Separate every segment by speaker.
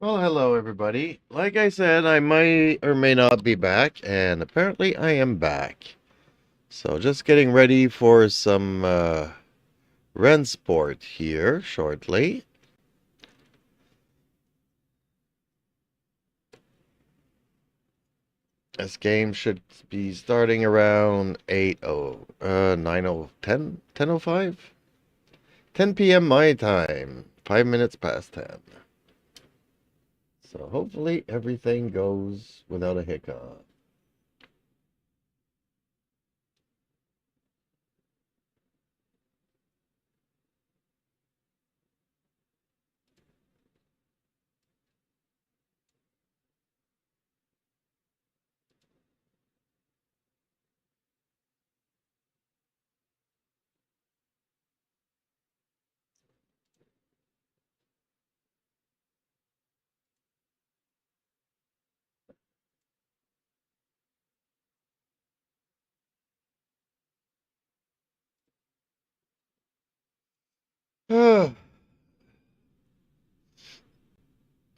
Speaker 1: Well, hello everybody. Like I said, I might or may not be back, and apparently I am back. So just getting ready for some Rennsport here shortly. This game should be starting around 10:05? 10 p.m. my time. 5 minutes past 10. So hopefully everything goes without a hiccup.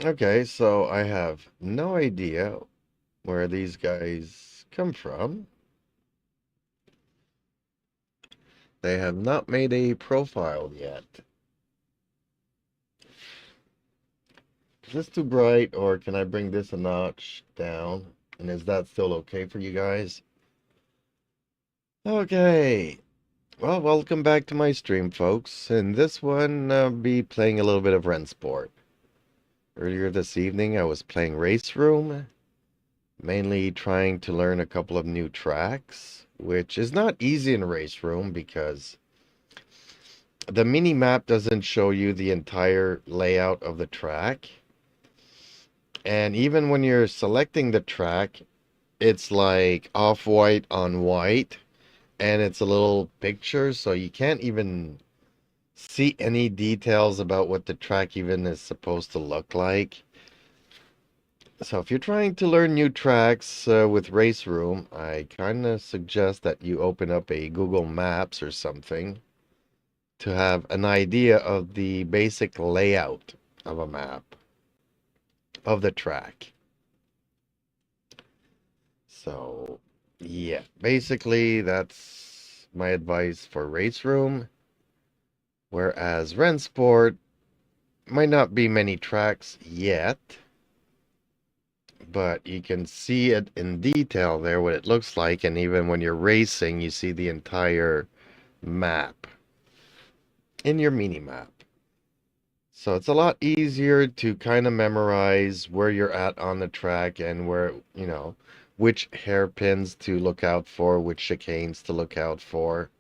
Speaker 1: Okay, so I have no idea where these guys come from. They have not made a profile yet. Is this too bright, or can I bring this a notch down? And is that still okay for you guys? Okay. Well, welcome back to my stream, folks. In this one, I'll be playing a little bit of Rennsport. Earlier this evening, I was playing Race Room, mainly trying to learn a couple of new tracks, which is not easy in Race Room because the mini map doesn't show you the entire layout of the track. And even when you're selecting the track, it's like off-white on white, and it's a little picture, so you can't even see any details about what the track even is supposed to look like. So if you're trying to learn new tracks with Race Room, I kind of suggest that you open up a Google Maps or something to have an idea of the basic layout of a map of the track. So, yeah, basically that's my advice for Race Room. Whereas Rennsport might not be many tracks yet, but you can see it in detail there, what it looks like, and even when you're racing, you see the entire map in your mini map. So it's a lot easier to kind of memorize where you're at on the track and where, which hairpins to look out for, which chicanes to look out for.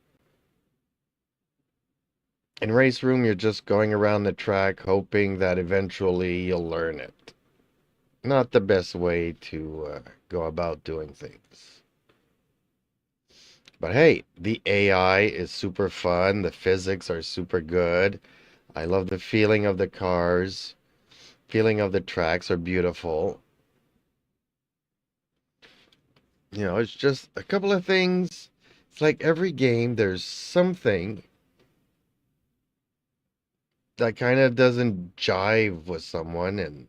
Speaker 1: In Race Room, you're just going around the track hoping that eventually you'll learn it. Not the best way to go about doing things. But hey, the AI is super fun. The physics are super good. I love the feeling of the cars. Feeling of the tracks are beautiful. It's just a couple of things. It's like every game, there's something that kind of doesn't jive with someone. And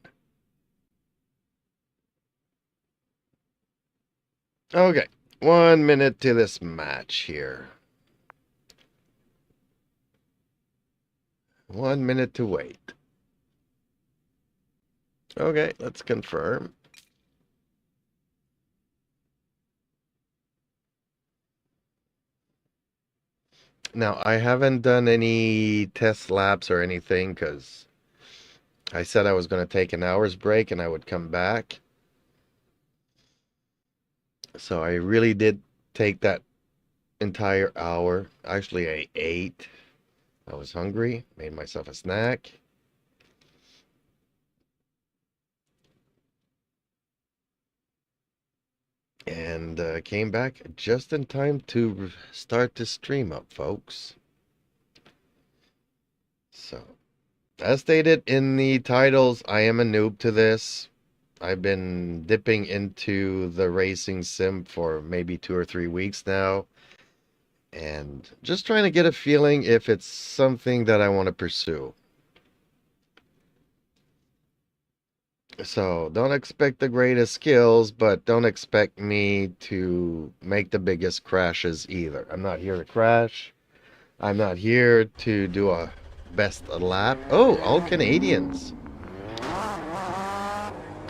Speaker 1: okay, 1 minute to this match here. 1 minute to wait. Okay, let's confirm. Now, I haven't done any test laps or anything because I said I was going to take an hour's break and I would come back. So I really did take that entire hour. Actually, I ate. I was hungry, made myself a snack. And came back just in time to start to stream up, folks. So, as stated in the titles, I am a noob to this. I've been dipping into the racing sim for maybe 2 or 3 weeks now, and just trying to get a feeling if it's something that I want to pursue. So don't expect the greatest skills, but don't expect me to make the biggest crashes either. I'm not here to crash. I'm not here to do a best lap. Oh, all Canadians.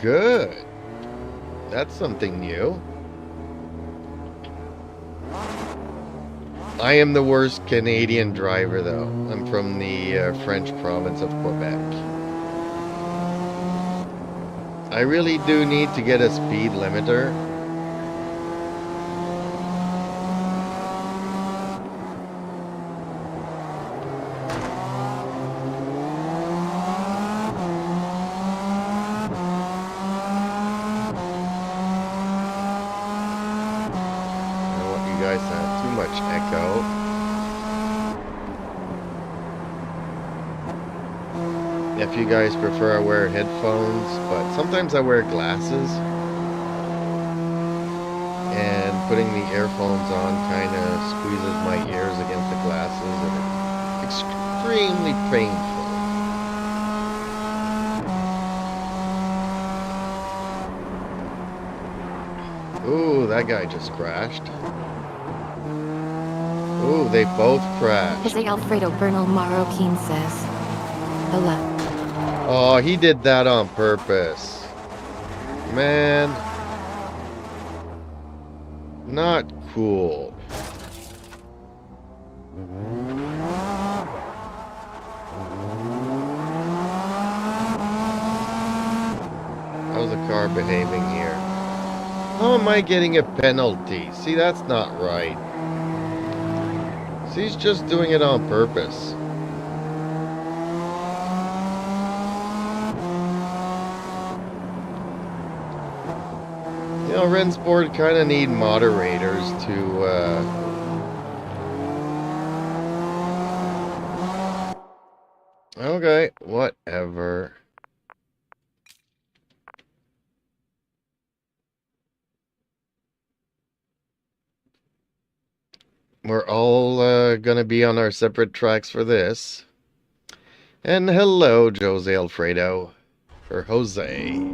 Speaker 1: Good. That's something new. I am the worst Canadian driver, though. I'm from the French province of Quebec. I really do need to get a speed limiter. I don't want you guys to have too much echo. If you guys prefer, I wear headphones, but sometimes I wear glasses. And putting the earphones on kind of squeezes my ears against the glasses, and it's extremely painful. Ooh, that guy just crashed. Ooh, they both crashed.
Speaker 2: Jose Alfredo Bernal Marroquin says, Hola.
Speaker 1: Oh, he did that on purpose. Man. Not cool. How's the car behaving here? How am I getting a penalty? See, that's not right. See, he's just doing it on purpose. You know, Rennsport kind of need moderators to, Okay, whatever. We're all gonna be on our separate tracks for this. And hello, Jose Alfredo. Or Jose.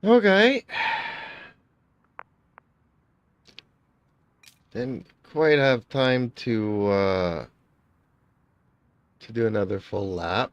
Speaker 1: Okay. Didn't quite have time to do another full lap.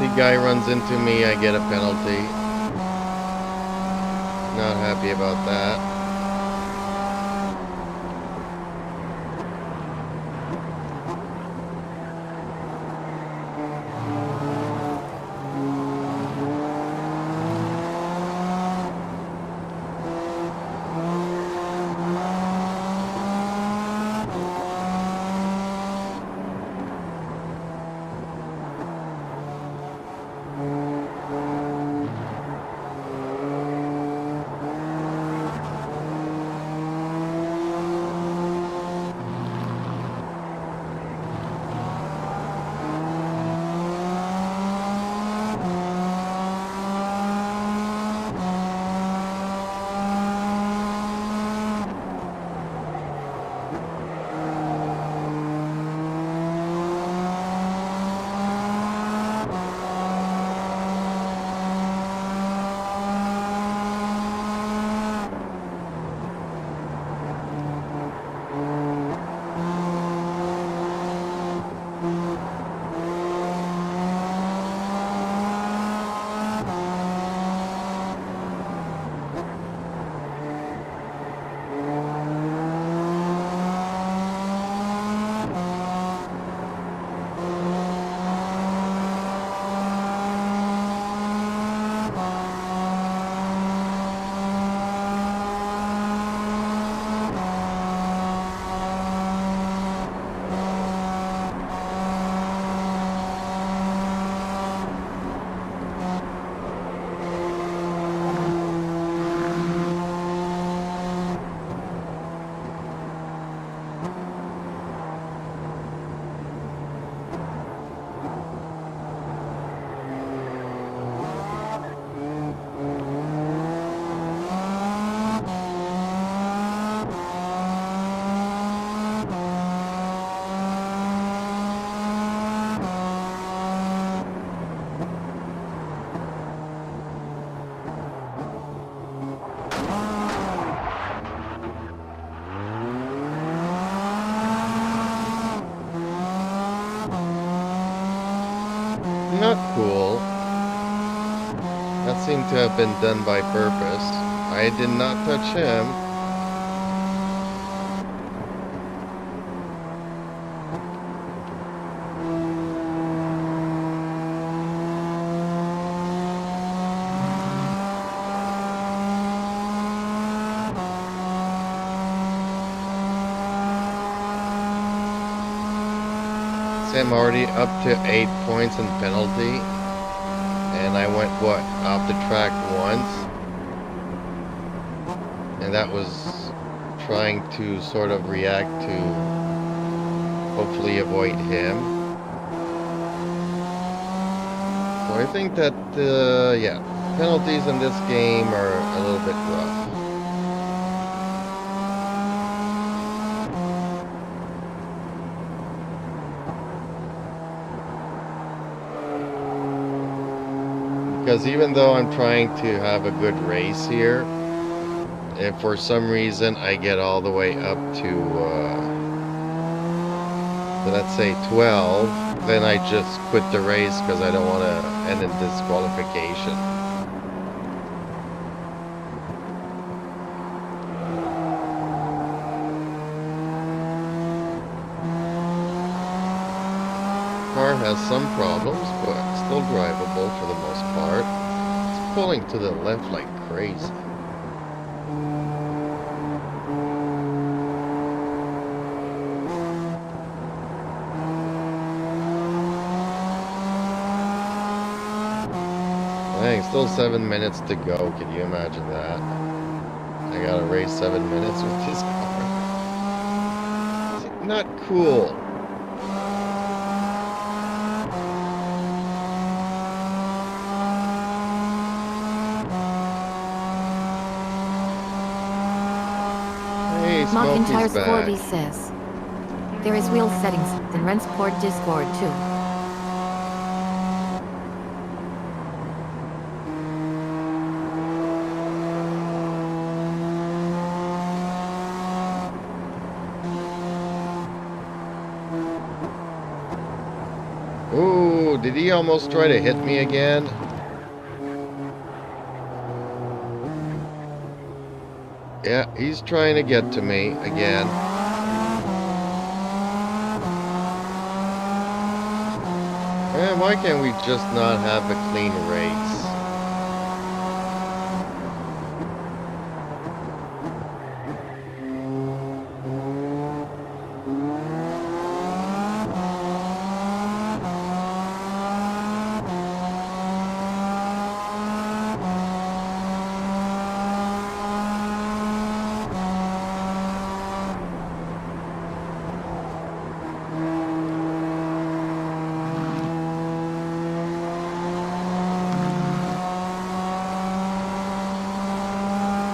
Speaker 1: The guy runs into me, I get a penalty. Not happy about that. Not cool. That seemed to have been done by purpose. I did not touch him. See, I'm already up to 8 points in penalty. And I went, what, off the track once? And that was trying to sort of react to hopefully avoid him. So I think that, yeah, penalties in this game are a little bit rough. Because even though I'm trying to have a good race here, if for some reason I get all the way up to So let's say 12. Then I just quit the race because I don't want to end in disqualification. Car has some problems, but still drivable for the most part. It's pulling to the left like crazy. Dang, still 7 minutes to go. Can you imagine that? I gotta race 7 minutes with this car. It's not cool. Hey,
Speaker 2: Mockintyre's
Speaker 1: Smokey's back.
Speaker 2: 4D says, there is wheel settings in Rennsport Discord too.
Speaker 1: Ooh, did he almost try to hit me again? Yeah, he's trying to get to me again. Man, why can't we just not have a clean race?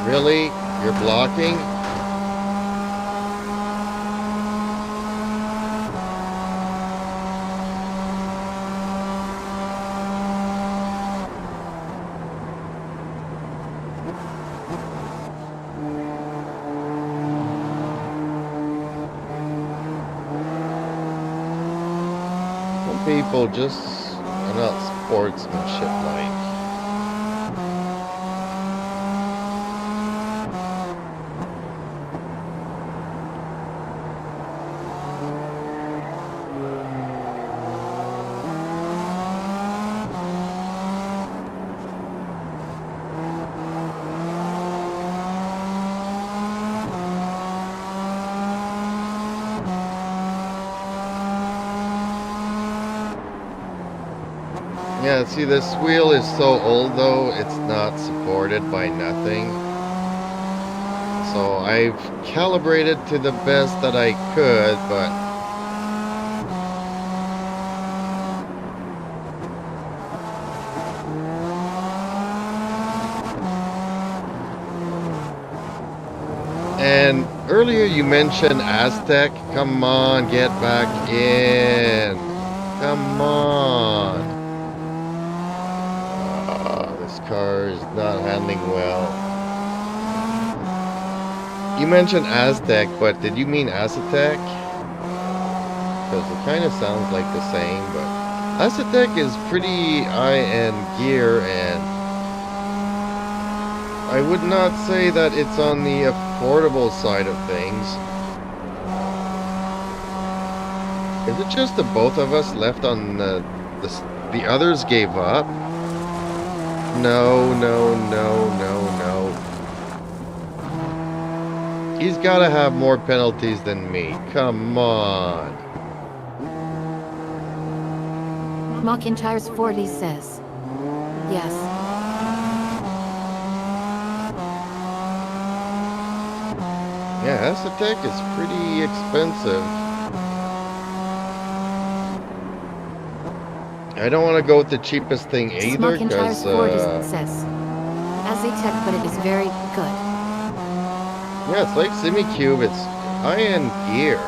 Speaker 1: Really? You're blocking? Some people just are not sportsmanship like. Yeah, see, this wheel is so old though, it's not supported by nothing. So I've calibrated to the best that I could, but and earlier you mentioned Aztec. Come on, get back in. Come on. This car is not handling well. You mentioned Aztec, but did you mean Aztec? Because it kind of sounds like the same, but Aztec is pretty high-end gear, and I would not say that it's on the affordable side of things. Is it just the both of us left on the others gave up? No, no, no, no, no. He's got to have more penalties than me. Come on.
Speaker 2: Mockintyre's 4D says, yes.
Speaker 1: Yeah, Aztec is pretty expensive. I don't want to go with the cheapest thing either,
Speaker 2: Mockintyre's
Speaker 1: because
Speaker 2: 4D says, Aztec, but it is very good.
Speaker 1: yeah, it's like SimiCube. It's high-end gear.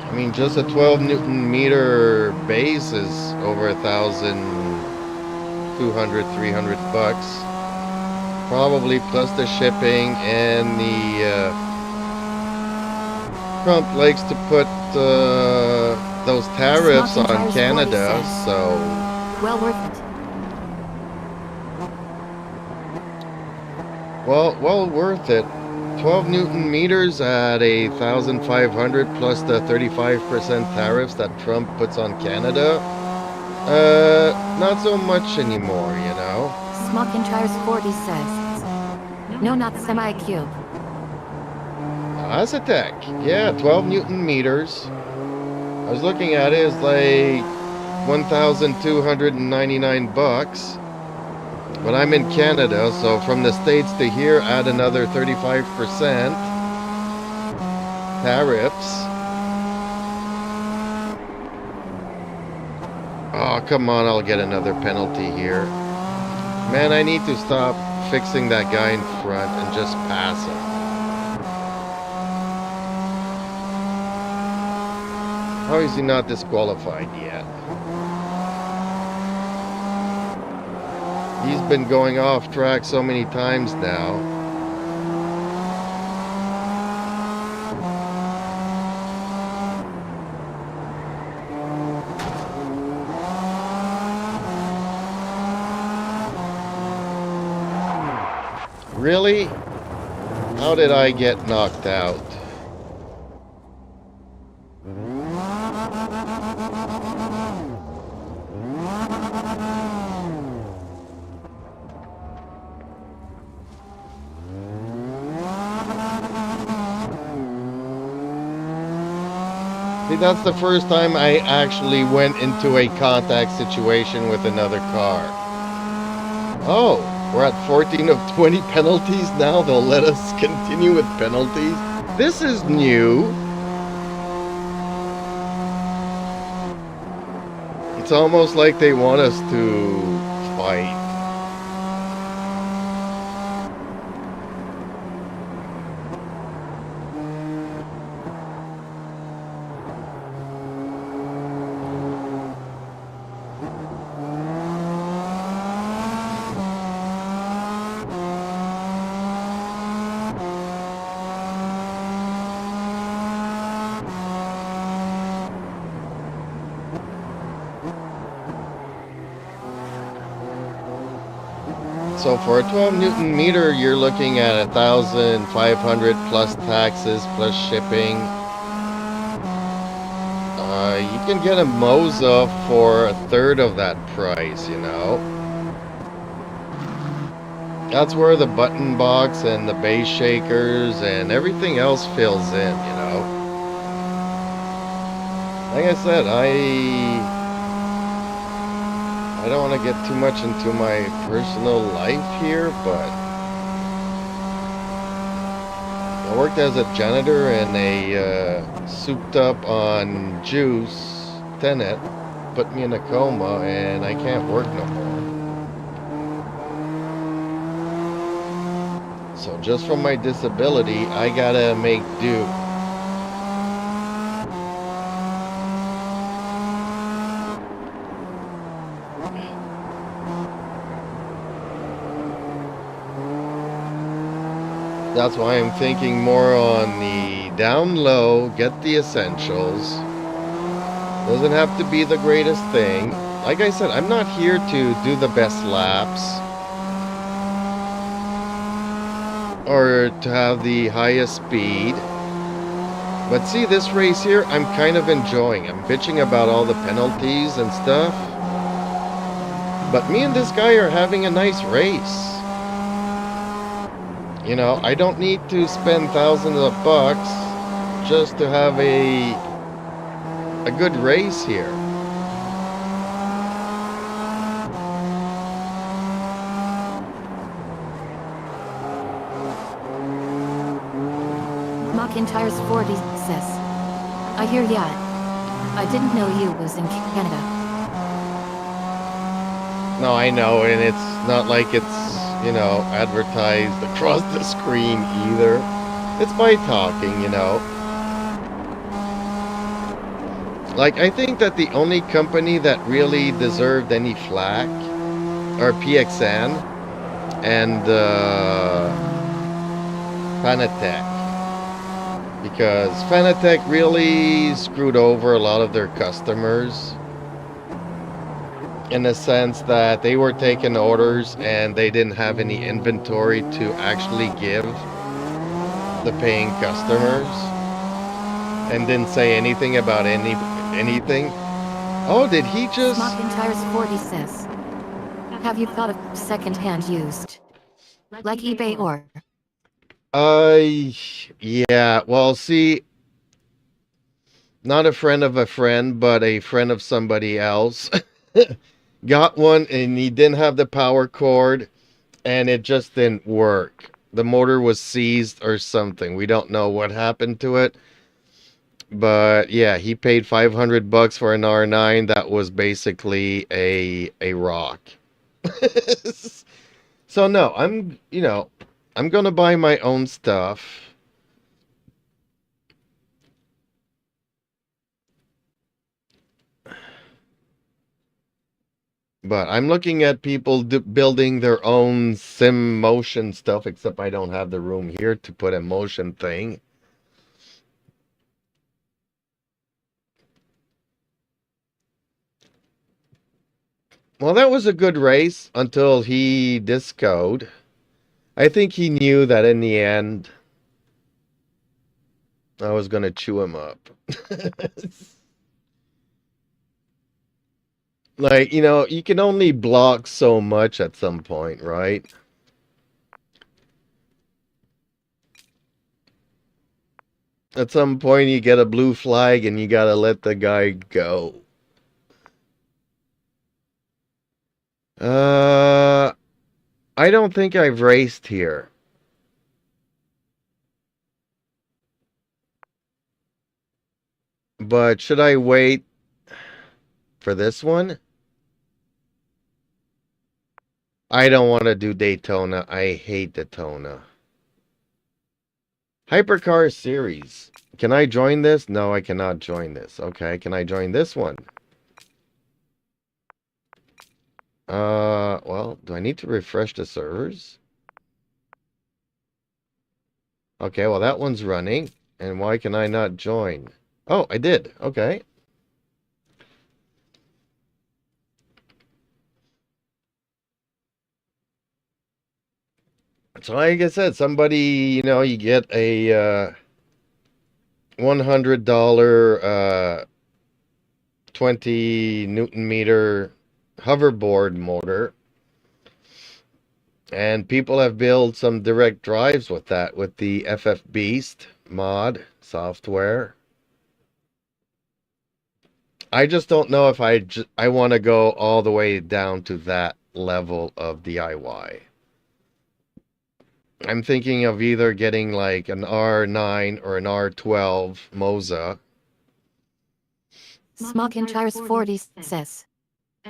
Speaker 1: I mean, just a 12 Newton meter base is over $1,000 200, 300 bucks. Probably plus the shipping and the Trump likes to put those tariffs
Speaker 2: Smoking
Speaker 1: on
Speaker 2: Tires 40
Speaker 1: Canada,
Speaker 2: says.
Speaker 1: so
Speaker 2: Well worth it.
Speaker 1: well worth it. 12 Newton meters at 1,500 plus the 35% tariffs that Trump puts on Canada. Not so much anymore, you know.
Speaker 2: Smoking Tires 40 says. No, not semi-cube.
Speaker 1: Azatec, yeah, 12 Newton meters. I was looking at it, it's like 1,299 bucks. But I'm in Canada, so from the States to here, add another 35% tariffs. Oh, come on, I'll get another penalty here. Man, I need to stop fixing that guy in front and just pass him. How is he not disqualified yet? He's been going off track so many times now. Really? How did I get knocked out? See, that's the first time I actually went into a contact situation with another car. Oh, we're at 14 of 20 penalties now. They'll let us continue with penalties. This is new. It's almost like they want us to fight. So for a 12 Newton meter, you're looking at 1,500 plus taxes plus shipping. You can get a Moza for a third of that price, you know. That's where the button box and the base shakers and everything else fills in, you know. Like I said, I don't want to get too much into my personal life here, but I worked as a janitor in a souped up on juice tenant, put me in a coma, and I can't work no more. So just from my disability, I gotta make do. That's why I'm thinking more on the down low, get the essentials. Doesn't have to be the greatest thing. Like I said, I'm not here to do the best laps or to have the highest speed. But see, this race here, I'm kind of enjoying. I'm bitching about all the penalties and stuff. But me and this guy are having a nice race. You know, I don't need to spend thousands of bucks just to have a good race here.
Speaker 2: McIntyre's 40 says. I hear ya. I didn't know you was in Canada.
Speaker 1: No, I know, and it's not like it's, you know, advertised across the screen either. It's by talking, you know. Like, I think that the only company that really deserved any flack or PXN and Fanatec, because Fanatec really screwed over a lot of their customers in the sense that they were taking orders and they didn't have any inventory to actually give the paying customers, and didn't say anything about anything. Oh, did he just?
Speaker 2: Smocking Tires 40 says, have you thought of second-hand used? Like eBay or?
Speaker 1: Yeah. Well, see, not a friend of a friend, but a friend of somebody else got one, and he didn't have the power cord, and it just didn't work. The motor was seized or something. We don't know what happened to it. But yeah, he paid $500 for an R9 that was basically a rock. So no, I'm gonna buy my own stuff. But I'm looking at people building their own sim motion stuff, except I don't have the room here to put a motion thing. Well, that was a good race until he discoed. I think he knew that in the end I was going to chew him up. Like, you can only block so much at some point, right? At some point, you get a blue flag and you got to let the guy go. Uh, I don't think I've raced here. But should I wait for this one? I don't want to do Daytona. I hate Daytona. Hypercar Series. Can I join this? No, I cannot join this. Okay, can I join this one? Well, do I need to refresh the servers? Okay, well, that one's running. And why can I not join? Oh, I did. Okay. So like I said, somebody, you get a $100 20 Newton meter hoverboard motor. And people have built some direct drives with that, with the FF Beast mod software. I just don't know if I want to go all the way down to that level of DIY. I'm thinking of either getting like an R9 or an R12 Moza.
Speaker 2: Smocking Tires 40 says,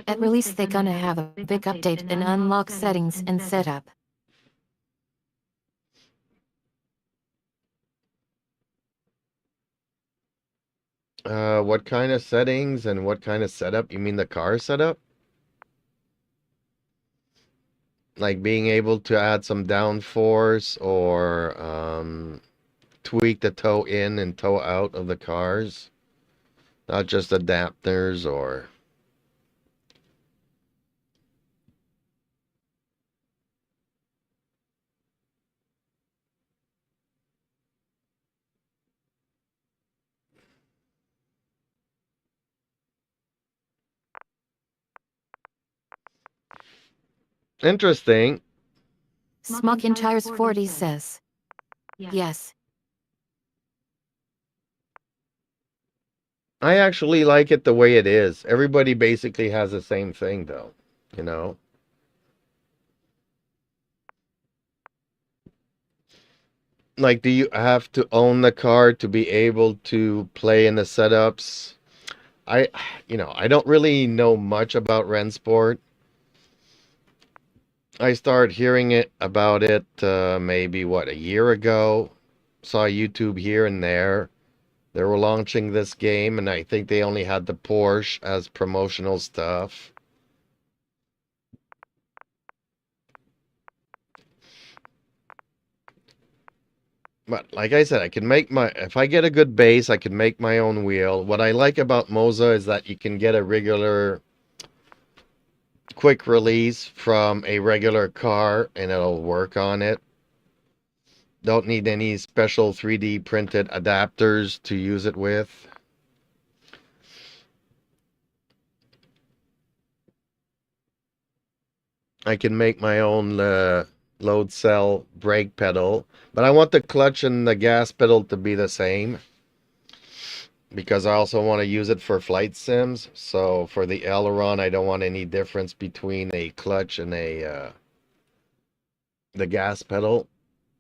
Speaker 2: at release they're gonna have a big update and unlock settings and setup.
Speaker 1: What kind of settings and what kind of setup? You mean the car setup? Like being able to add some downforce or tweak the toe in and toe out of the cars? Not just adapters or... Interesting.
Speaker 2: Smocking Tires 40 says, yes.
Speaker 1: I actually like it the way it is. Everybody basically has the same thing, though. You know? Like, do you have to own the car to be able to play in the setups? I, I don't really know much about Rennsport. I started hearing about it maybe, a year ago. Saw YouTube here and there. They were launching this game, and I think they only had the Porsche as promotional stuff. But like I said, I can make my, if I get a good base, I can make my own wheel. What I like about Moza is that you can get a regular quick release from a regular car and it'll work on it. Don't need any special 3D printed adapters to use it with. I can make my own load cell brake pedal, but I want the clutch and the gas pedal to be the same because I also want to use it for flight sims. So for the aileron, I don't want any difference between a clutch and the gas pedal.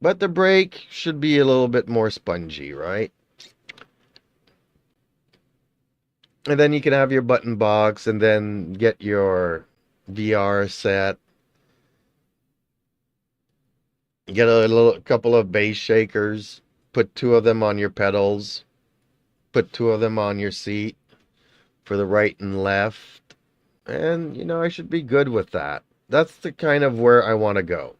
Speaker 1: But the brake should be a little bit more spongy, right? And then you can have your button box and then get your VR set. Get a couple of bass shakers, put two of them on your pedals, put two of them on your seat for the right and left. And, I should be good with that. That's the kind of where I want to go.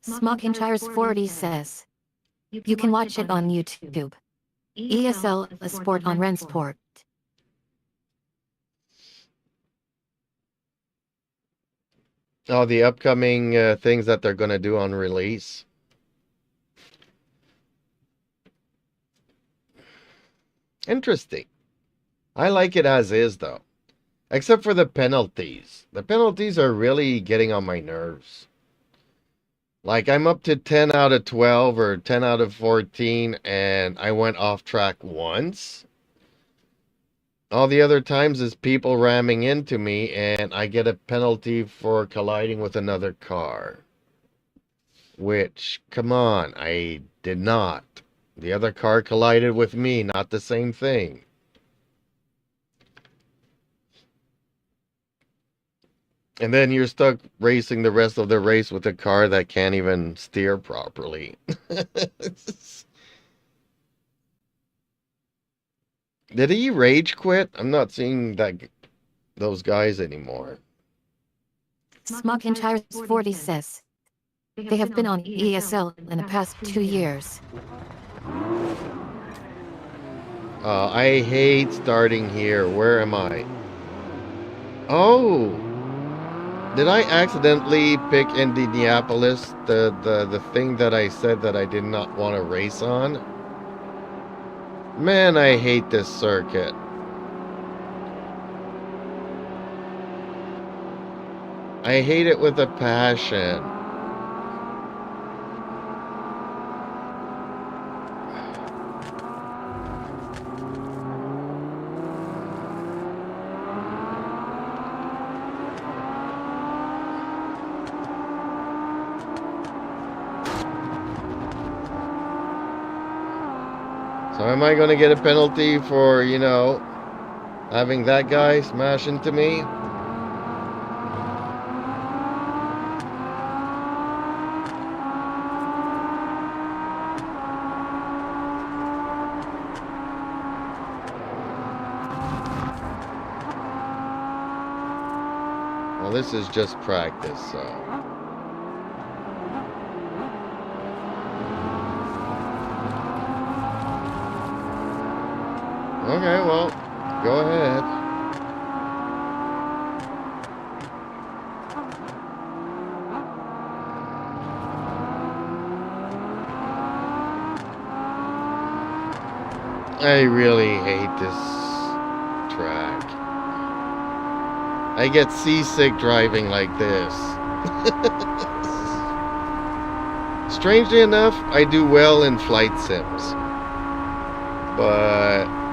Speaker 2: Smockingshires 40 says. You can watch it on YouTube. ESL, a sport on Rennsport.
Speaker 1: Oh, the upcoming things that they're going to do on release. Interesting. I like it as is, though. Except for the penalties. The penalties are really getting on my nerves. Like, I'm up to 10 out of 12 or 10 out of 14, and I went off track once. All the other times is people ramming into me, and I get a penalty for colliding with another car. Which, come on, I did not. The other car collided with me, not the same thing. And then you're stuck racing the rest of the race with a car that can't even steer properly. Did he rage quit? I'm not seeing those guys anymore.
Speaker 2: Smockingshires 40 says. They have been on ESL in the past 2 years.
Speaker 1: I hate starting here. Where am I? Oh! Did I accidentally pick Indianapolis, the thing that I said that I did not want to race on? Man, I hate this circuit. I hate it with a passion. So am I going to get a penalty for, having that guy smash into me? Well, this is just practice, so... Okay, well, go ahead. I really hate this track. I get seasick driving like this. Strangely enough, I do well in flight sims. But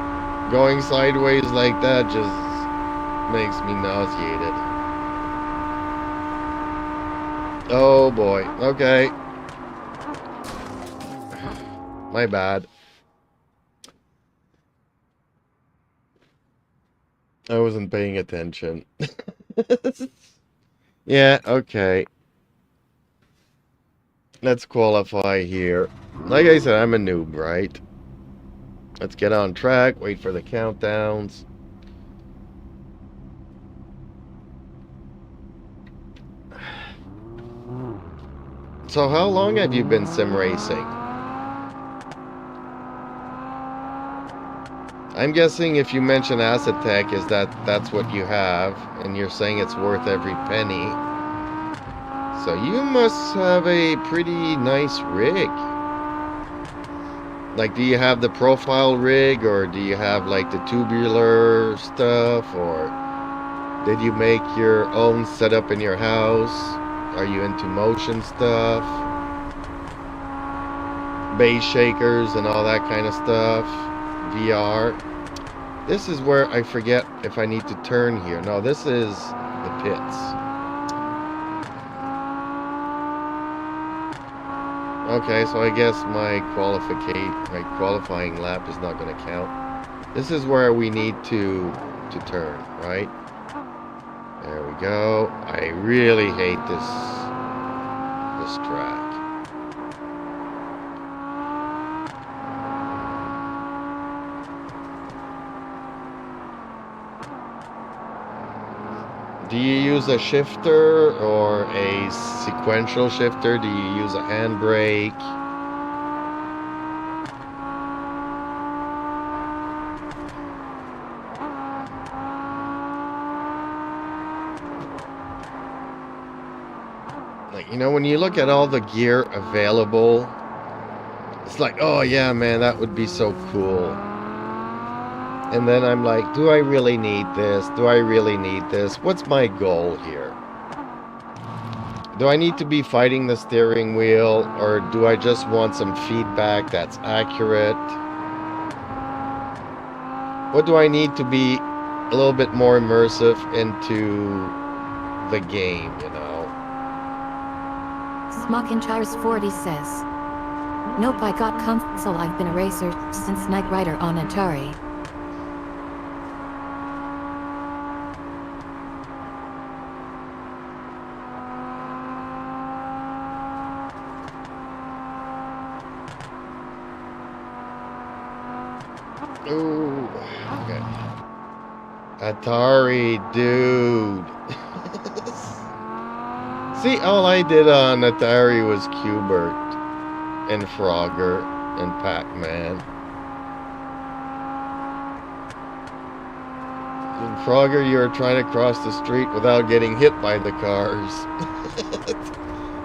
Speaker 1: going sideways like that just makes me nauseated. Oh boy. Okay. My bad. I wasn't paying attention. Yeah, okay. Let's qualify here. Like I said, I'm a noob, right? Let's get on track, wait for the countdowns. So how long have you been sim racing? I'm guessing if you mention Asset Tech, is that's what you have, and you're saying it's worth every penny. So you must have a pretty nice rig. Like, do you have the profile rig, or do you have like the tubular stuff, or did you make your own setup in your house? Are you into motion stuff? Base shakers and all that kind of stuff? VR? This is where I forget if I need to turn here. No, this is the pits. Okay, so I guess my qualifying lap is not going to count. This is where we need to turn, right? There we go. I really hate this track. Do you use a shifter or a sequential shifter? Do you use a handbrake? Like, you know, when you look at all the gear available, it's like, oh yeah, man, that would be so cool. And then I'm like, do I really need this? Do I really need this? What's my goal here? Do I need to be fighting the steering wheel, or do I just want some feedback that's accurate? What do I need to be a little bit more immersive into the game, you know?
Speaker 2: Smockinchires 40 says, nope, I got console. I've been a racer since Knight Rider on Atari.
Speaker 1: Ooh, okay. Atari, dude. See, all I did on Atari was Q*bert and Frogger and Pac-Man. And Frogger, you were trying to cross the street without getting hit by the cars.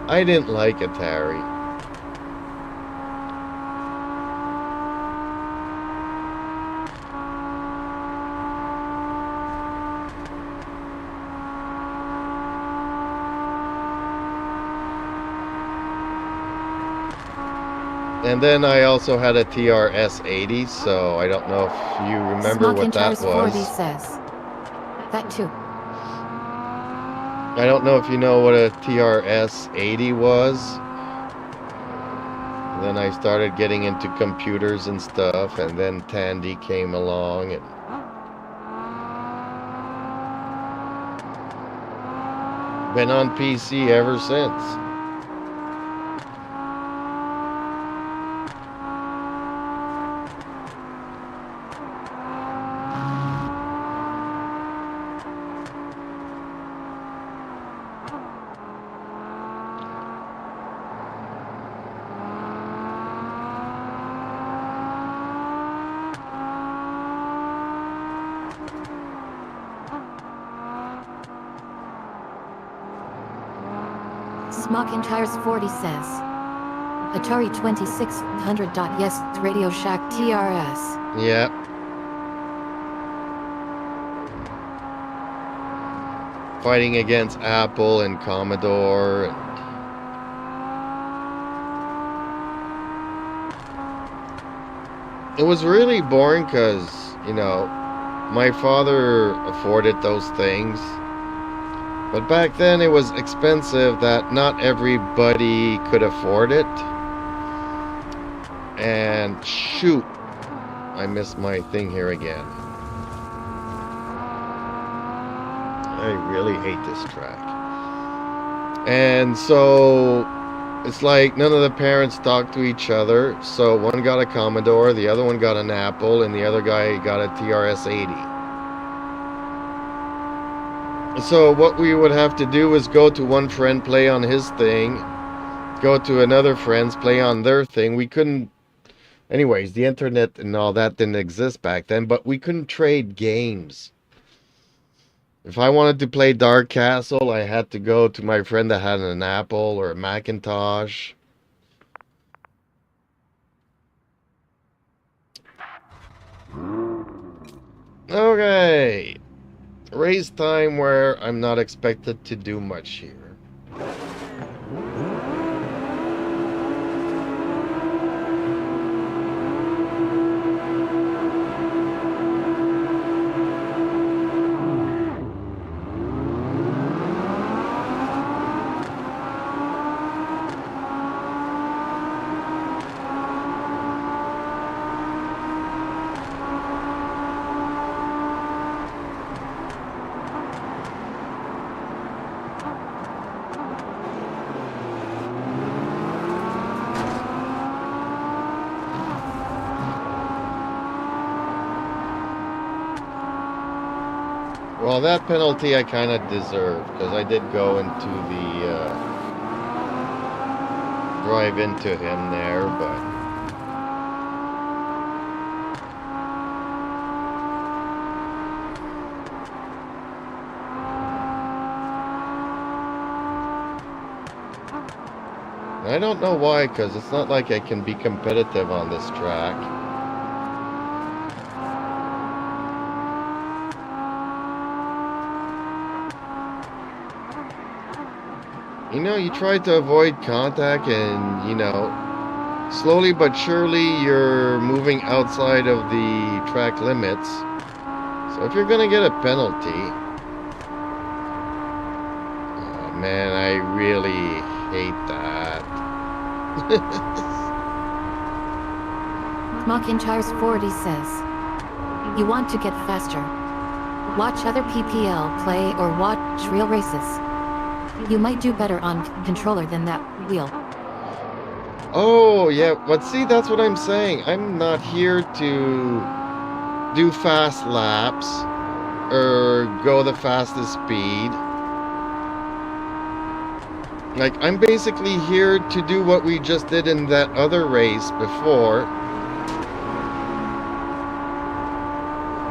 Speaker 1: I didn't like Atari. And then I also had a TRS-80, so I don't know if you remember what that was.
Speaker 2: 40 says, that too.
Speaker 1: I don't know if you know what a TRS-80 was. And then I started getting into computers and stuff, and then Tandy came along, and been on PC ever since.
Speaker 2: Smockinchires 40 says, Atari 2600. Yes, Radio Shack TRS.
Speaker 1: Yeah. Fighting against Apple and Commodore. It was really boring because, you know, my father afforded those things. But back then it was expensive that not everybody could afford it. And shoot, I missed my thing here again. I really hate this track. And so it's like none of the parents talk to each other. So one got a Commodore, the other one got an Apple, and the other guy got a TRS-80. So what we would have to do is go to one friend, play on his thing, go to another friend's, play on their thing. We couldn't. Anyways, the internet and all that didn't exist back then, but we couldn't trade games. If I wanted to play Dark Castle, I had to go to my friend that had an Apple or a Macintosh. Okay. Race time where I'm not expected to do much here. Well, that penalty I kind of deserved because I did go into the drive into him there, but I don't know why, because it's not like I can be competitive on this track. You know, you try to avoid contact and, you know, slowly but surely you're moving outside of the track limits. So if you're gonna get a penalty, oh man, I really hate that.
Speaker 2: Mockintyres 40 says, you want to get faster. Watch other PPL play or watch real races. You might do better on controller than that wheel.
Speaker 1: Oh, yeah, but see, that's what I'm saying. I'm not here to do fast laps or go the fastest speed. Like, I'm basically here to do what we just did in that other race before,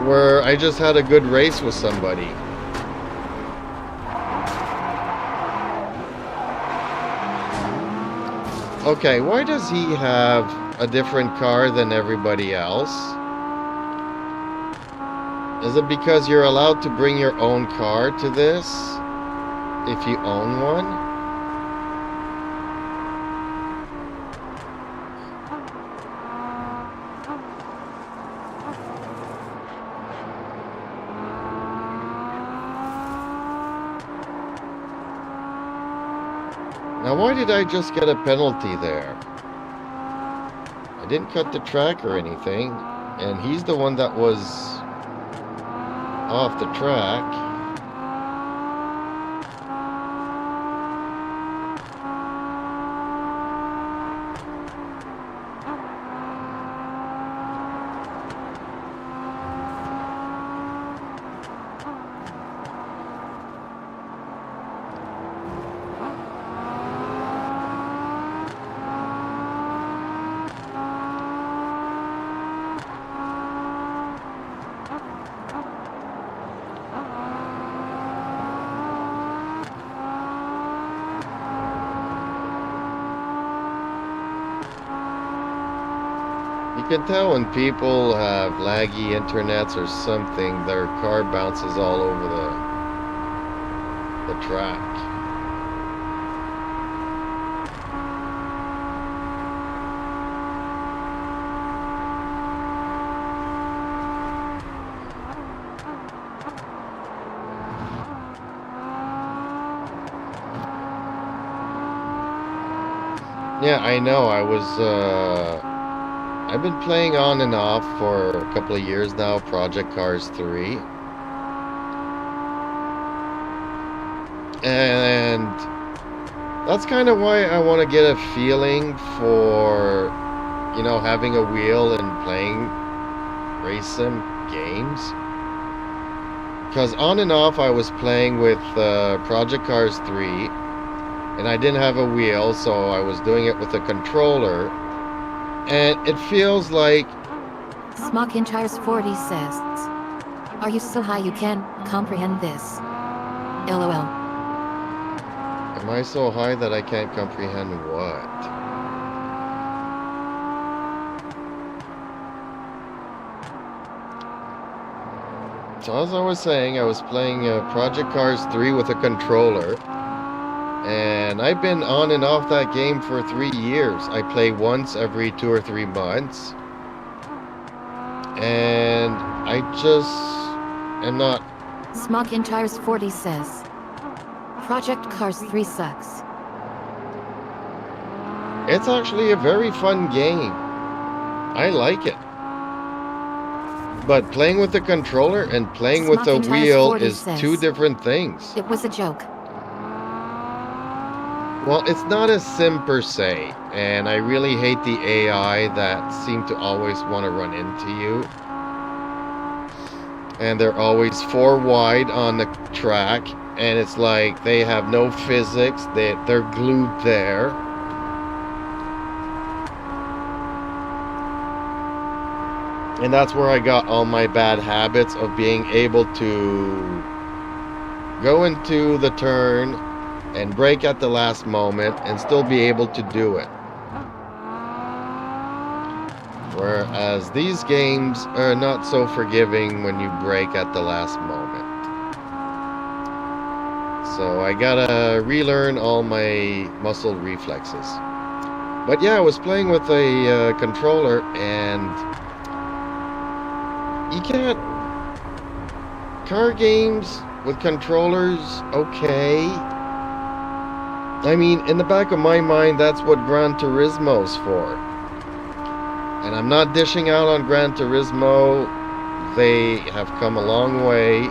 Speaker 1: where I just had a good race with somebody. Okay, why does he have a different car than everybody else? Is it because you're allowed to bring your own car to this if you own one? Now, why did I just get a penalty there? I didn't cut the track or anything, and he's the one that was off the track. You can tell when people have laggy internets or something, their car bounces all over the track. Yeah, I know. I've been playing on and off for a couple of years now, Project Cars 3. And that's kind of why I want to get a feeling for, you know, having a wheel and playing race sim games. Because on and off I was playing with Project Cars 3. and I didn't have a wheel, so I was doing it with a controller, and it feels like...
Speaker 2: Smockintires 40 says, "Are you so high you can't comprehend this? LOL."
Speaker 1: Am I so high that I can't comprehend what? So as I was saying, I was playing Project Cars 3 with a controller, and I've been on and off that game for 3 years. I play once every 2 or 3 months, and I just am not...
Speaker 2: Smockintires 40 says, "Project Cars 3 sucks."
Speaker 1: It's actually a very fun game. I like it. But playing with the controller and playing with the
Speaker 2: Smockintires
Speaker 1: wheel
Speaker 2: 40
Speaker 1: is
Speaker 2: says,
Speaker 1: two different things.
Speaker 2: "It was a joke."
Speaker 1: Well, it's not a sim per se, and I really hate the AI that seem to always want to run into you. And they're always 4 wide on the track, and it's like they have no physics, they're glued there. And that's where I got all my bad habits of being able to go into the turn and brake at the last moment and still be able to do it. Whereas these games are not so forgiving when you brake at the last moment. So I gotta relearn all my muscle reflexes. But yeah, I was playing with a controller, and you can't... Car games with controllers, okay. I mean, in the back of my mind, that's what Gran Turismo's for. And I'm not dishing out on Gran Turismo. They have come a long way.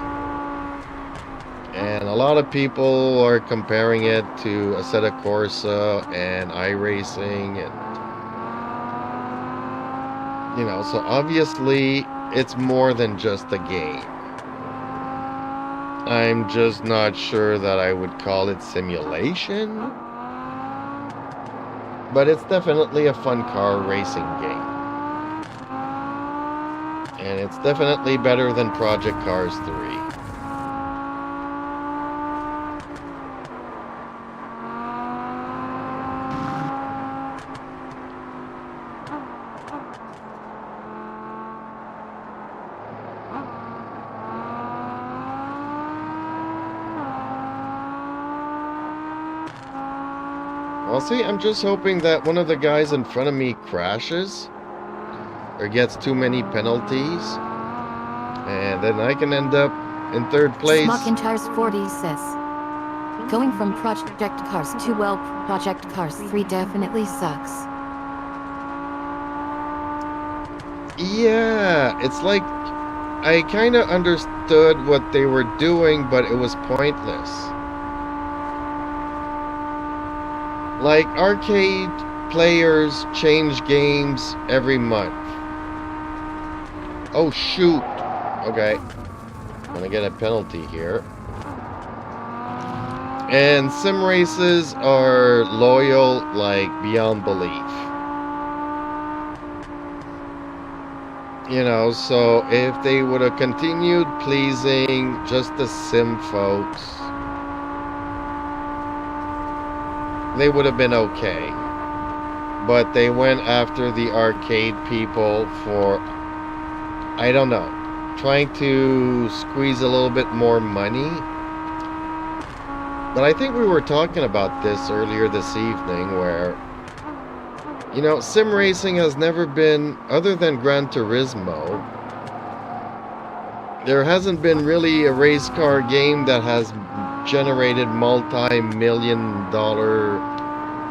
Speaker 1: And a lot of people are comparing it to Assetto Corsa and iRacing. And, you know, so obviously it's more than just a game. I'm just not sure that I would call it simulation. But it's definitely a fun car racing game. And it's definitely better than Project Cars 3. Well, see, I'm just hoping that one of the guys in front of me crashes or gets too many penalties, and then I can end up in 3rd place.
Speaker 2: Smockintires 40 says, "Going from Project Cars 2, well, Project Cars 3 definitely sucks."
Speaker 1: Yeah, it's like I kind of understood what they were doing, but it was pointless. Like, arcade players change games every month. Oh, shoot. Okay. I'm gonna get a penalty here. And sim races are loyal, like, beyond belief. You know, so if they would have continued pleasing just the sim folks, they would have been okay. But they went after the arcade people for, I don't know, trying to squeeze a little bit more money. But I think we were talking about this earlier this evening, where, you know, sim racing has never been, other than Gran Turismo, there hasn't been really a race car game that has generated multi-million-dollar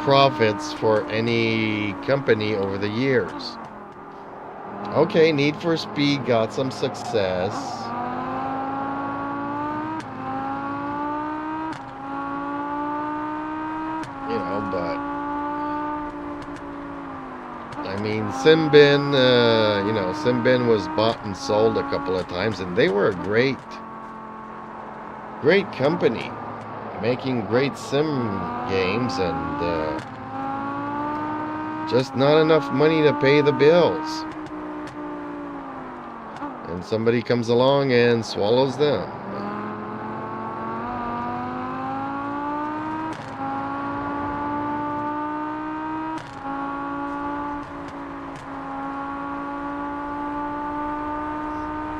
Speaker 1: profits for any company over the years. Okay, Need for Speed got some success. You know, but I mean, Simbin, you know, Simbin was bought and sold a couple of times, and they were a great company. making great sim games and just not enough money to pay the bills. And somebody comes along and swallows them.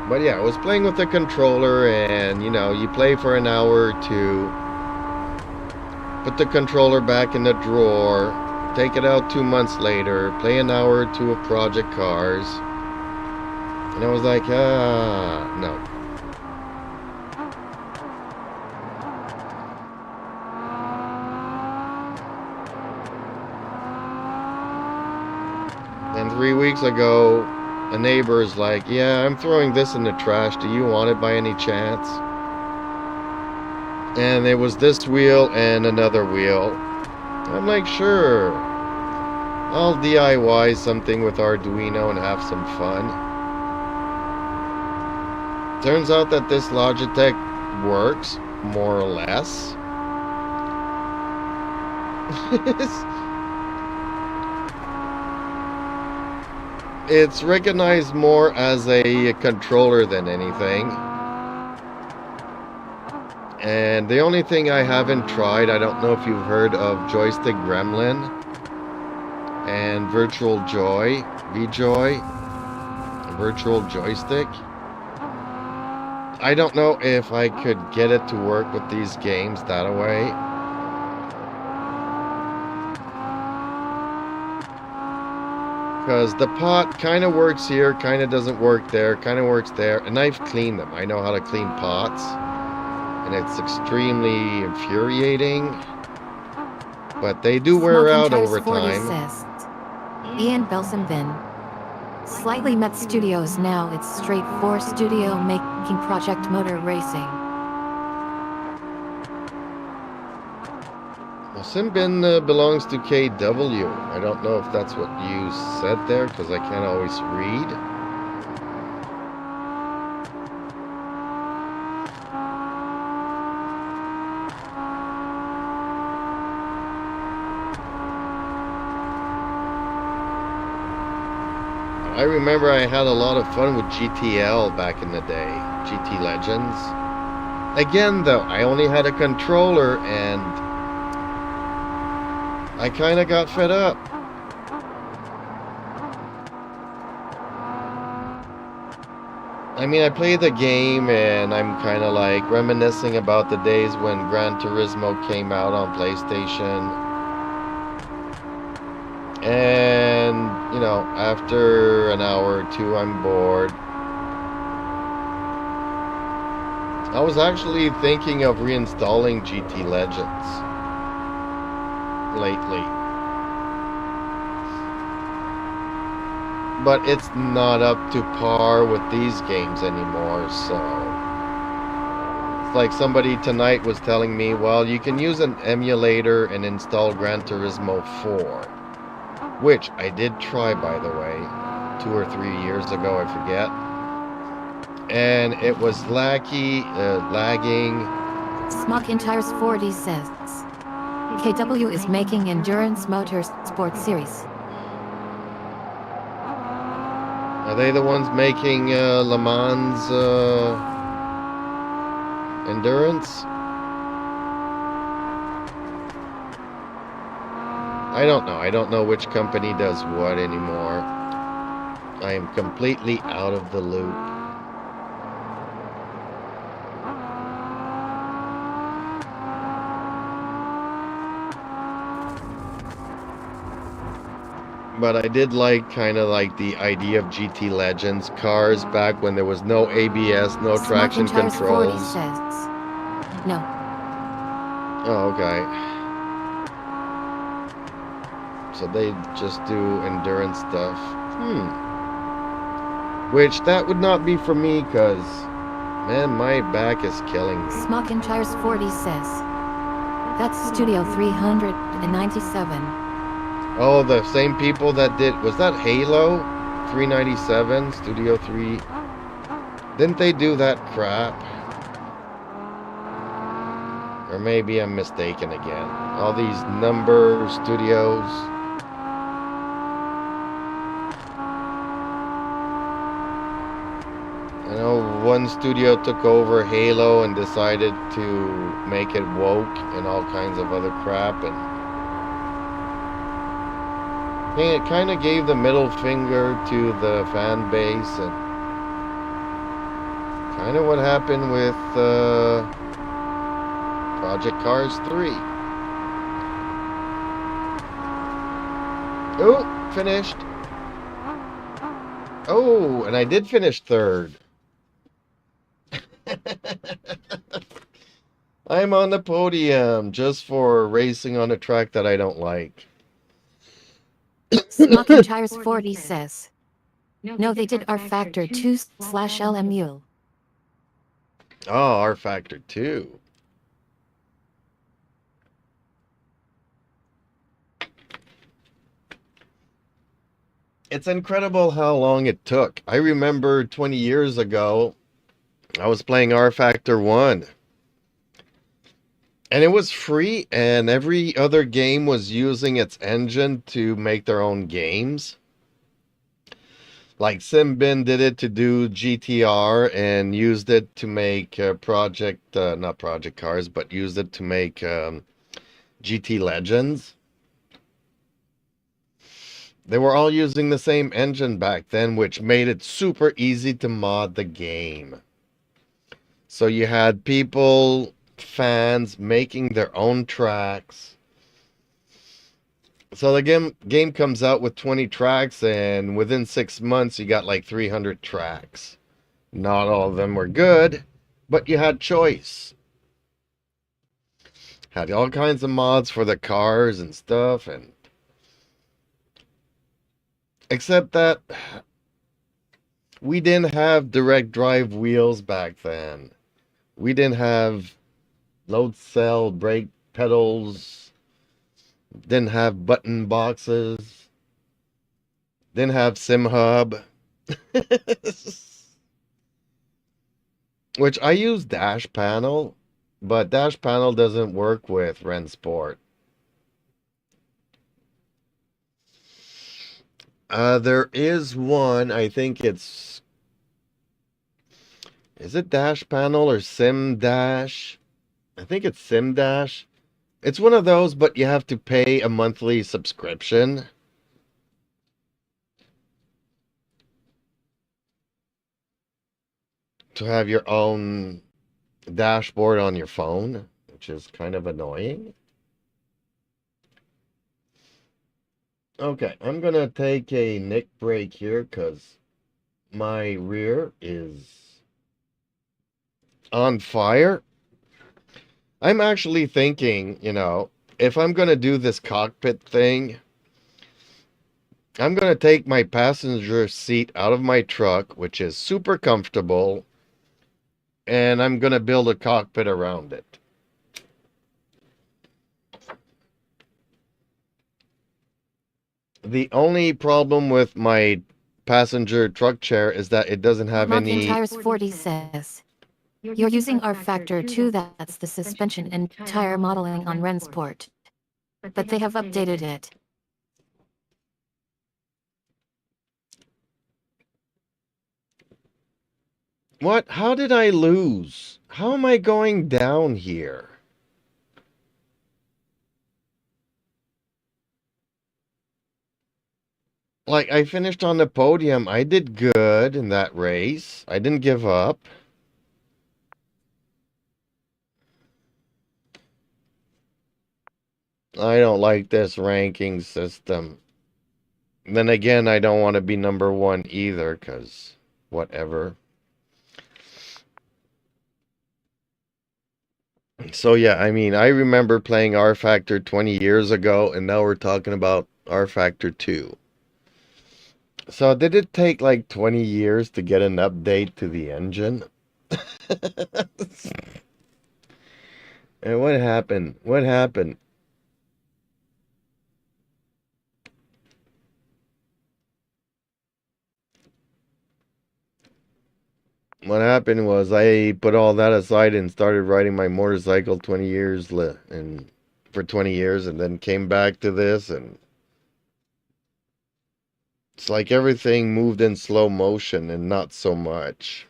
Speaker 1: But yeah, I was playing with the controller, and you know, you play for an hour or two, put the controller back in the drawer, take it out 2 months later, play an hour or two of Project Cars, and I was like, no. And 3 weeks ago, a neighbor is like, yeah, I'm throwing this in the trash. Do you want it by any chance? And it was this wheel and another wheel. I'm like, sure. I'll DIY something with Arduino and have some fun. Turns out that this Logitech works, more or less. It's recognized more as a controller than anything. And the only thing I haven't tried, I don't know if you've heard of Joystick Gremlin and Virtual Joy, VJoy, Virtual Joystick. I don't know if I could get it to work with these games that way. Because the pot kind of works here, kind of doesn't work there, kind of works there. And I've cleaned them. I know how to clean pots. And it's extremely infuriating. But they do wear out over time.
Speaker 2: Says, Ian Belsonvin. Slightly Met Studios now, it's straight for studio making Project Motor Racing.
Speaker 1: Simbin belongs to KW. I don't know if that's what you said there, because I can't always read. I remember I had a lot of fun with GTL back in the day, GT Legends. Again though, I only had a controller and I kind of got fed up. I mean, I played the game and I'm kind of like reminiscing about the days when Gran Turismo came out on PlayStation. And, you know, after an hour or two, I'm bored. I was actually thinking of reinstalling GT Legends lately. But it's not up to par with these games anymore, so... It's like somebody tonight was telling me, well, you can use an emulator and install Gran Turismo 4. Which I did try, by the way, 2 or 3 years ago, I forget. And it was lagging.
Speaker 2: Smockintires 40 says, KW is making Endurance Motorsport Series.
Speaker 1: Are they the ones making Le Mans Endurance? I don't know. I don't know which company does what anymore. I am completely out of the loop. But I did like, kind of like the idea of GT Legends cars back when there was no ABS, no traction controls.
Speaker 2: Says, no.
Speaker 1: Oh, okay. So they just do endurance stuff. Which that would not be for me, because, man, my back is killing me.
Speaker 2: Smockintires 40 says, that's Studio 397.
Speaker 1: Oh, the same people that did, was that Halo 397, Studio 3? Didn't they do that crap? Or maybe I'm mistaken again. All these number studios. I know one studio took over Halo and decided to make it woke and all kinds of other crap, and it kind of gave the middle finger to the fan base, and kind of what happened with Project Cars 3. Oh, finished. Oh, and I did finish third. I'm on the podium just for racing on a track that I don't like.
Speaker 2: Smoking Tires 40 says. No, they did R Factor 2/LMU.
Speaker 1: Oh, R Factor 2. It's incredible how long it took. I remember 20 years ago, I was playing R Factor 1. And it was free, and every other game was using its engine to make their own games. Like Simbin did it to do GTR and used it to make not Project Cars, but used it to make GT Legends. They were all using the same engine back then, which made it super easy to mod the game. So you had people, fans, making their own tracks. So the game comes out with 20 tracks, and within 6 months, you got like 300 tracks. Not all of them were good, but you had choice. Had all kinds of mods for the cars and stuff, and except that we didn't have direct drive wheels back then. We didn't have load cell brake pedals, didn't have button boxes, didn't have sim hub. Which I use dash panel, but dash panel doesn't work with Rennsport. There is one, I think it's, is it dash panel or sim dash? I think it's sim dash. It's one of those, but you have to pay a monthly subscription to have your own dashboard on your phone, which is kind of annoying. Okay, I'm gonna take a neck break here because my rear is on fire. I'm actually thinking, if I'm gonna do this cockpit thing, I'm gonna take my passenger seat out of my truck, which is super comfortable, and I'm gonna build a cockpit around it. The only problem with my passenger truck chair is that it doesn't have
Speaker 2: Smoking
Speaker 1: any.
Speaker 2: Tires 40 says. You're using R Factor 2, that's the suspension and tire modeling on Rennsport. But they have updated it.
Speaker 1: What? How did I lose? How am I going down here? Like, I finished on the podium. I did good in that race. I didn't give up. I don't like this ranking system. Then again, I don't want to be number one either, because whatever. So yeah, I mean, I remember playing R Factor 20 years ago, and now we're talking about R Factor 2. So did it take like 20 years to get an update to the engine? And what happened? What happened? what happened was I put all that aside and started riding my motorcycle 20 years and for 20 years and then came back to this, and it's like everything moved in slow motion and not so much.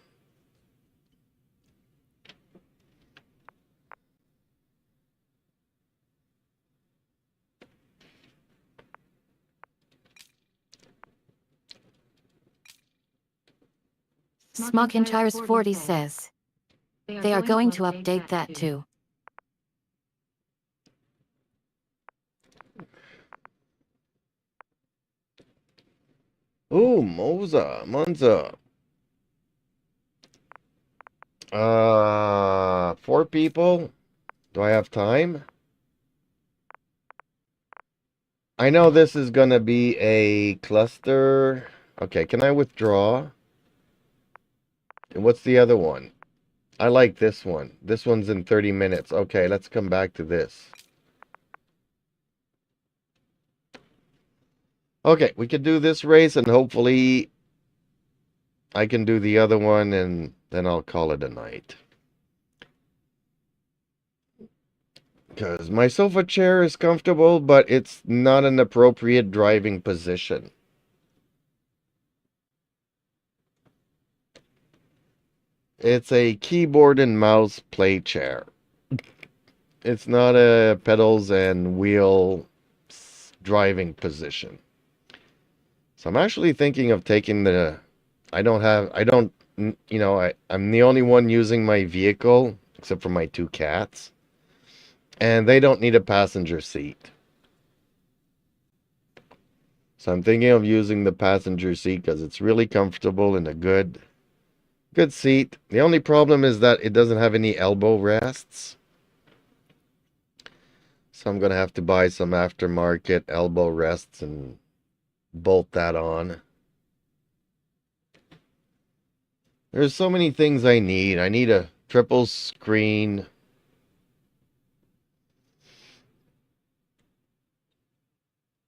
Speaker 2: Smockintires 40 says they are going to update that too.
Speaker 1: Ooh, Monza. 4 people? Do I have time? I know this is gonna be a cluster. Okay, can I withdraw? And what's the other one? I like this one. This one's in 30 minutes. Okay, let's come back to this. Okay, we could do this race and hopefully I can do the other one and then I'll call it a night. Because my sofa chair is comfortable, but it's not an appropriate driving position. It's a keyboard and mouse play chair. It's not a pedals and wheel driving position. So I'm actually thinking of taking the... I'm the only one using my vehicle, except for my 2 cats. And they don't need a passenger seat. So I'm thinking of using the passenger seat because it's really comfortable and a good seat. The only problem is that it doesn't have any elbow rests. So I'm going to have to buy some aftermarket elbow rests and bolt that on. There's so many things I need. I need a triple screen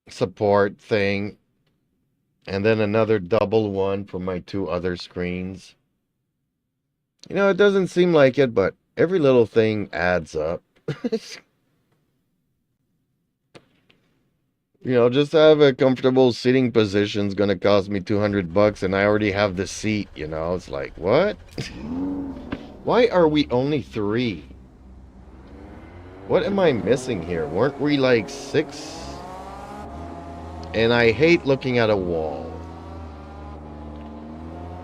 Speaker 1: support thing, and then another double one for my 2 other screens. It doesn't seem like it, but every little thing adds up. Just to have a comfortable sitting position is going to cost me $200 and I already have the seat, It's like, what? Why are we only 3? What am I missing here? Weren't we like 6? And I hate looking at a wall.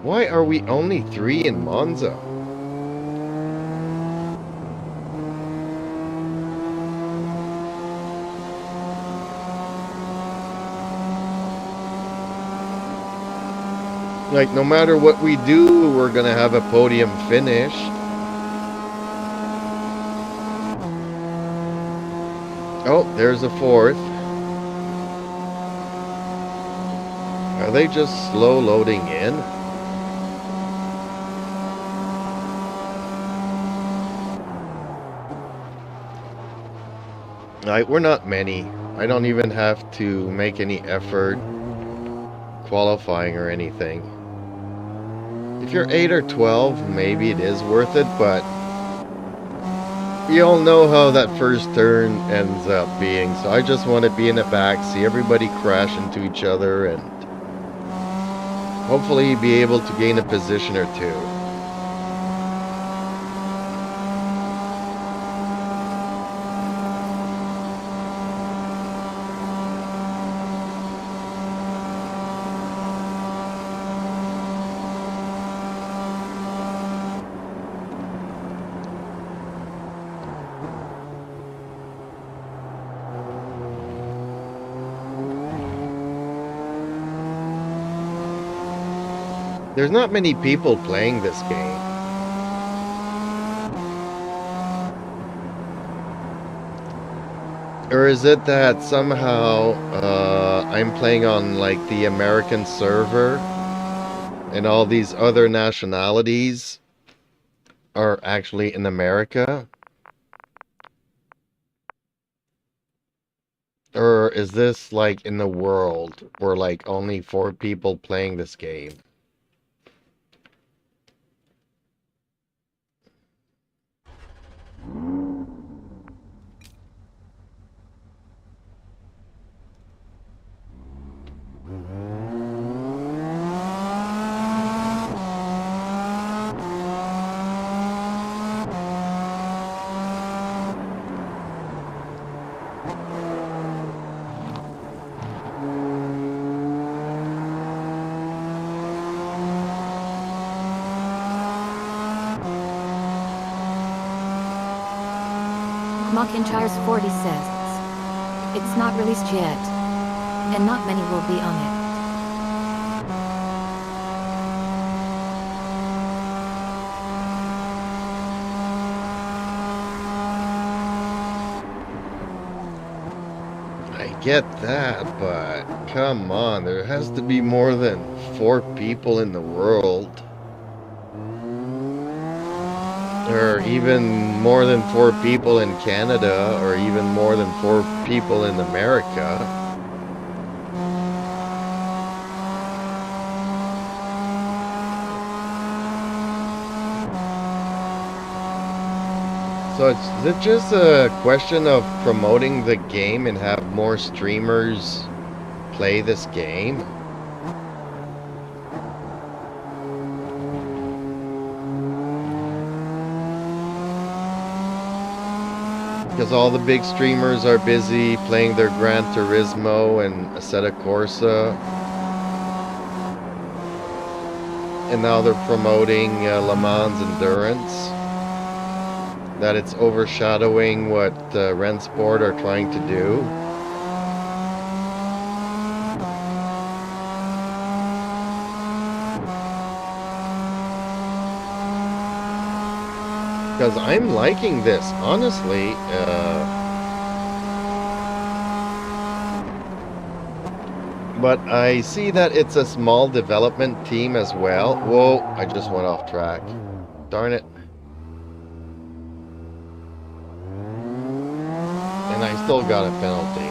Speaker 1: Why are we only 3 in Monza? Like, no matter what we do, we're gonna have a podium finish. Oh, there's a 4th. Are they just slow loading in? We're not many. I don't even have to make any effort qualifying or anything. If you're 8 or 12, maybe it is worth it, but you all know how that first turn ends up being, so I just want to be in the back, see everybody crash into each other, and hopefully be able to gain a position or 2. There's not many people playing this game. Or is it that somehow I'm playing on like the American server and all these other nationalities are actually in America? Or is this like in the world where like only 4 people playing this game?
Speaker 2: Mockintyre's 40 says, it's not released yet, and not many will be on it.
Speaker 1: I get that, but come on, there has to be more than 4 people in the world. Or even more than 4 people in Canada, or even more than 4 people in America. So is it just a question of promoting the game and have more streamers play this game? Because all the big streamers are busy playing their Gran Turismo and Assetto Corsa. And now they're promoting Le Mans Endurance. That it's overshadowing what Rennsport are trying to do. Because I'm liking this, honestly. But I see that it's a small development team as well. Whoa, I just went off track. Darn it. And I still got a penalty.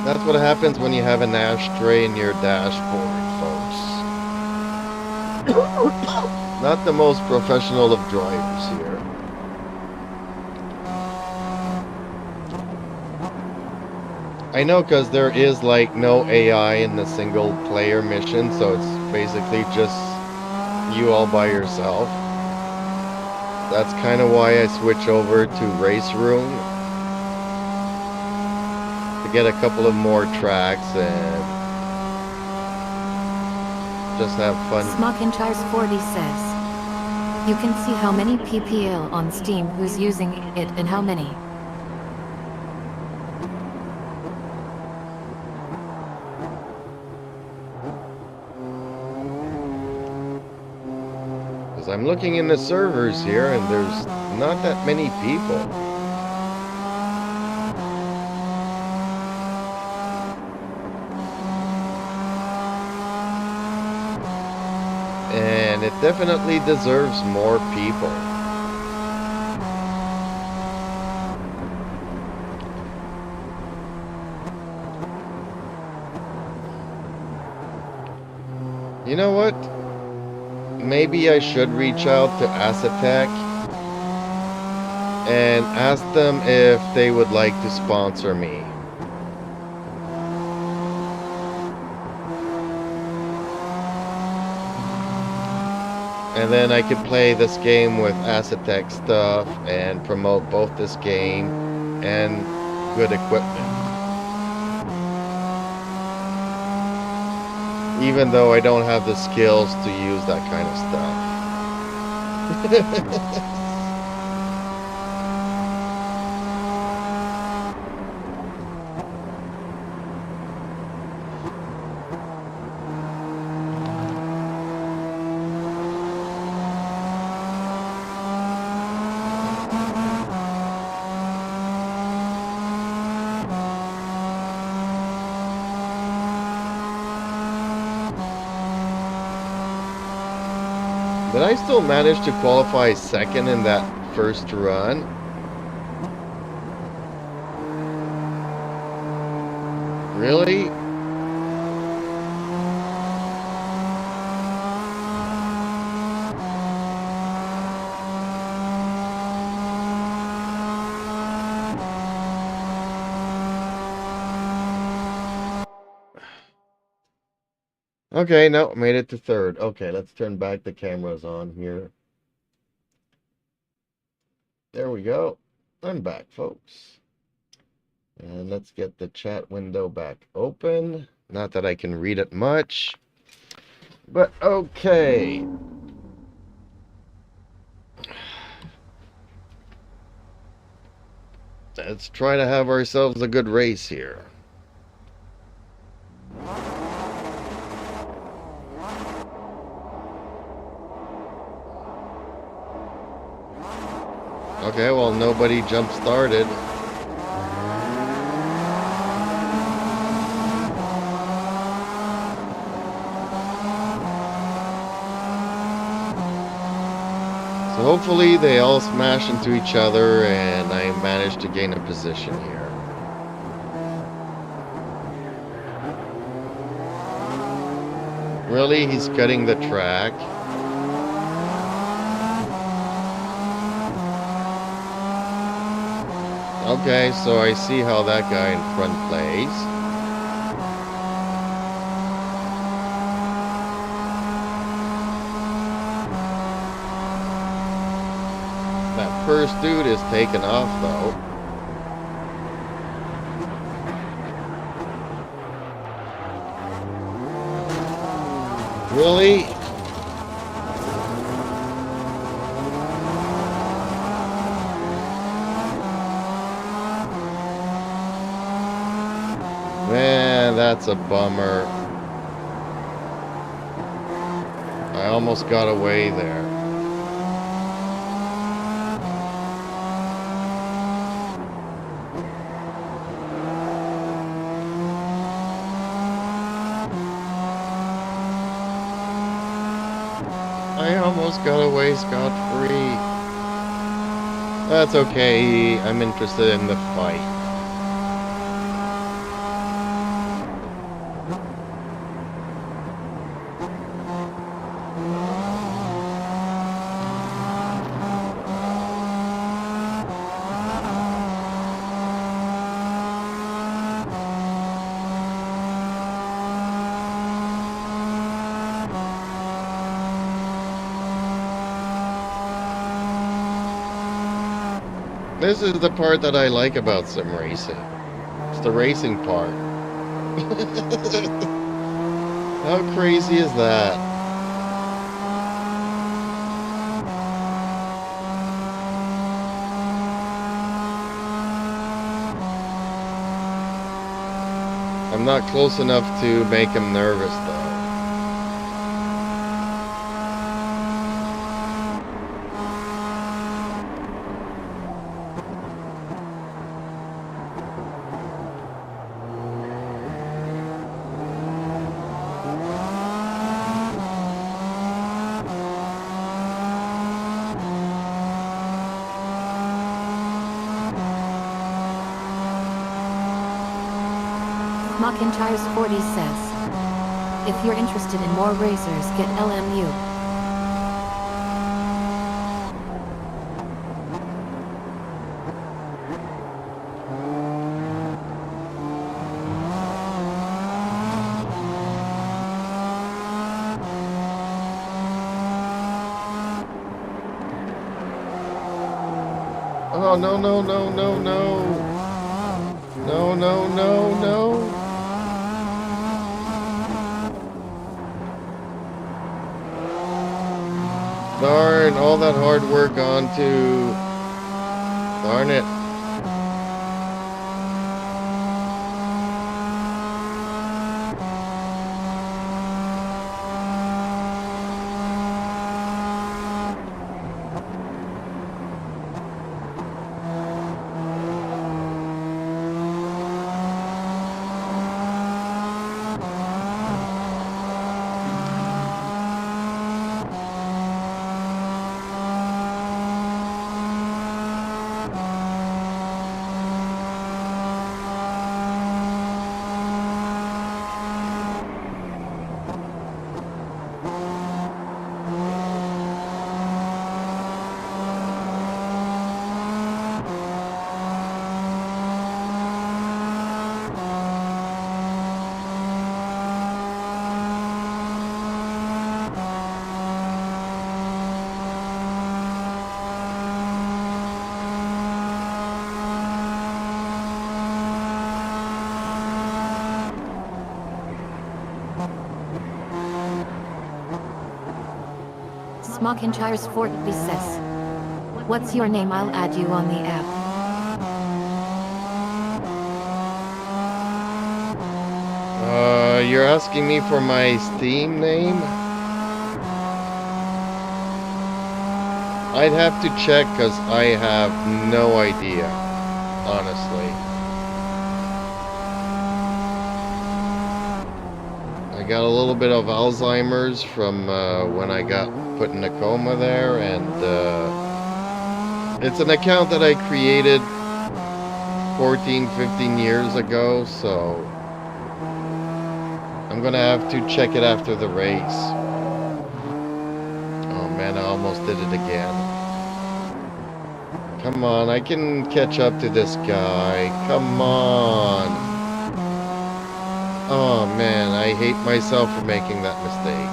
Speaker 1: That's what happens when you have an ashtray in your dashboard, folks. Not the most professional of drivers here. I know, because there is like no AI in the single player mission, so it's basically just you all by yourself. That's kind of why I switch over to Race Room, to get a couple of more tracks and just have fun.
Speaker 2: Mockintyre's 40 says, you can see how many PPL on Steam who's using it and how many.
Speaker 1: Because I'm looking in the servers here and there's not that many people. And it definitely deserves more people. You know what? Maybe I should reach out to Assetec and ask them if they would like to sponsor me. And then I could play this game with Assetec stuff and promote both this game and good equipment. Even though I don't have the skills to use that kind of stuff. But I still managed to qualify second in that first run. Really? Okay, no, made it to third. Okay, let's turn back the cameras on here. There we go. I'm back, folks. And let's get the chat window back open. Not that I can read it much, but okay. Let's try to have ourselves a good race here. Okay, well, nobody jump started. So hopefully they all smash into each other and I manage to gain a position here. Really? He's cutting the track? Okay, so I see how that guy in front plays. That first dude is taken off though. Really? Man, that's a bummer. I almost got away there. I almost got away scot-free. That's okay, I'm interested in the fight. This is the part that I like about sim racing. It's the racing part. How crazy is that? I'm not close enough to make him nervous though.
Speaker 2: Mcintyre's 40 says, if you're interested in more racers, get LMU.
Speaker 1: Oh, no, no, no, no, no. No, no, no, no. Darn, all that hard work onto... Darn it.
Speaker 2: Mcintyre's 40 says, what's your name? I'll add you on the app.
Speaker 1: You're asking me for my Steam name? I'd have to check because I have no idea, honestly. I got a little bit of Alzheimer's from when I got put in a coma there, and it's an account that I created 14, 15 years ago, so I'm gonna have to check it after the race. Oh man, I almost did it again. Come on, I can catch up to this guy. Come on. Oh man, I hate myself for making that mistake.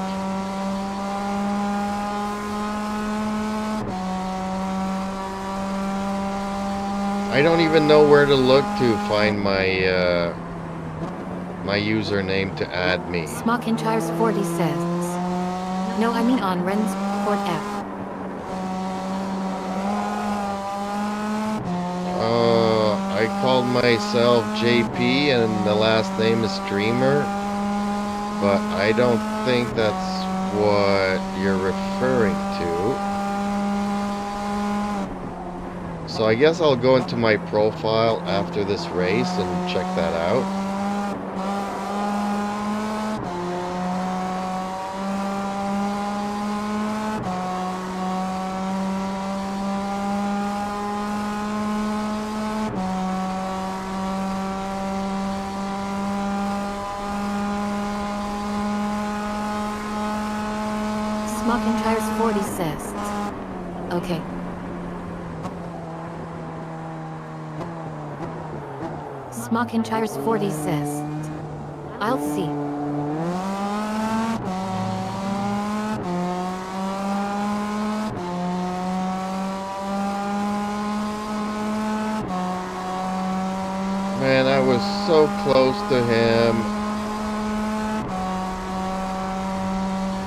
Speaker 1: I don't even know where to look to find my my username to add me.
Speaker 2: Smockintires 40 says. No, I mean on Rennsport app.
Speaker 1: I called myself JP and the last name is Streamer, but I don't think that's what you're referring to. So I guess I'll go into my profile after this race and check that out.
Speaker 2: Smockintires 40 says. Okay. Smockintires 40 says. I'll see.
Speaker 1: Man, I was so close to him.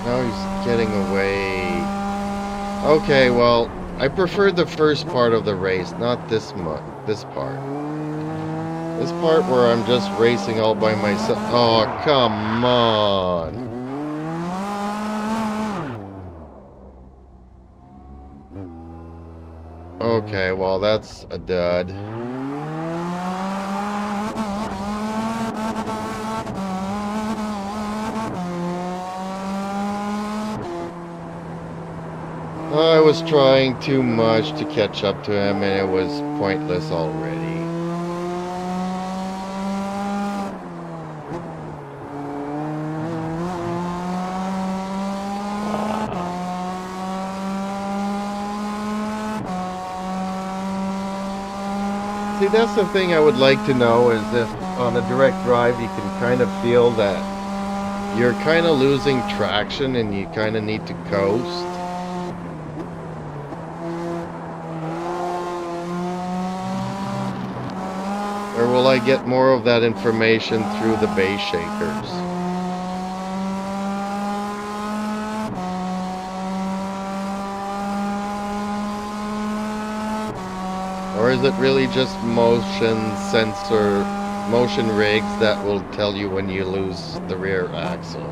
Speaker 1: Now he's getting away. Okay, well, I preferred the first part of the race, not this part. This part where I'm just racing all by myself. Oh, come on. Okay, well, that's a dud. I was trying too much to catch up to him, and it was pointless already. See, that's the thing I would like to know, is if on a direct drive you can kind of feel that you're kind of losing traction and you kind of need to coast. Or will I get more of that information through the base shakers? Or is it really just motion rigs that will tell you when you lose the rear axle?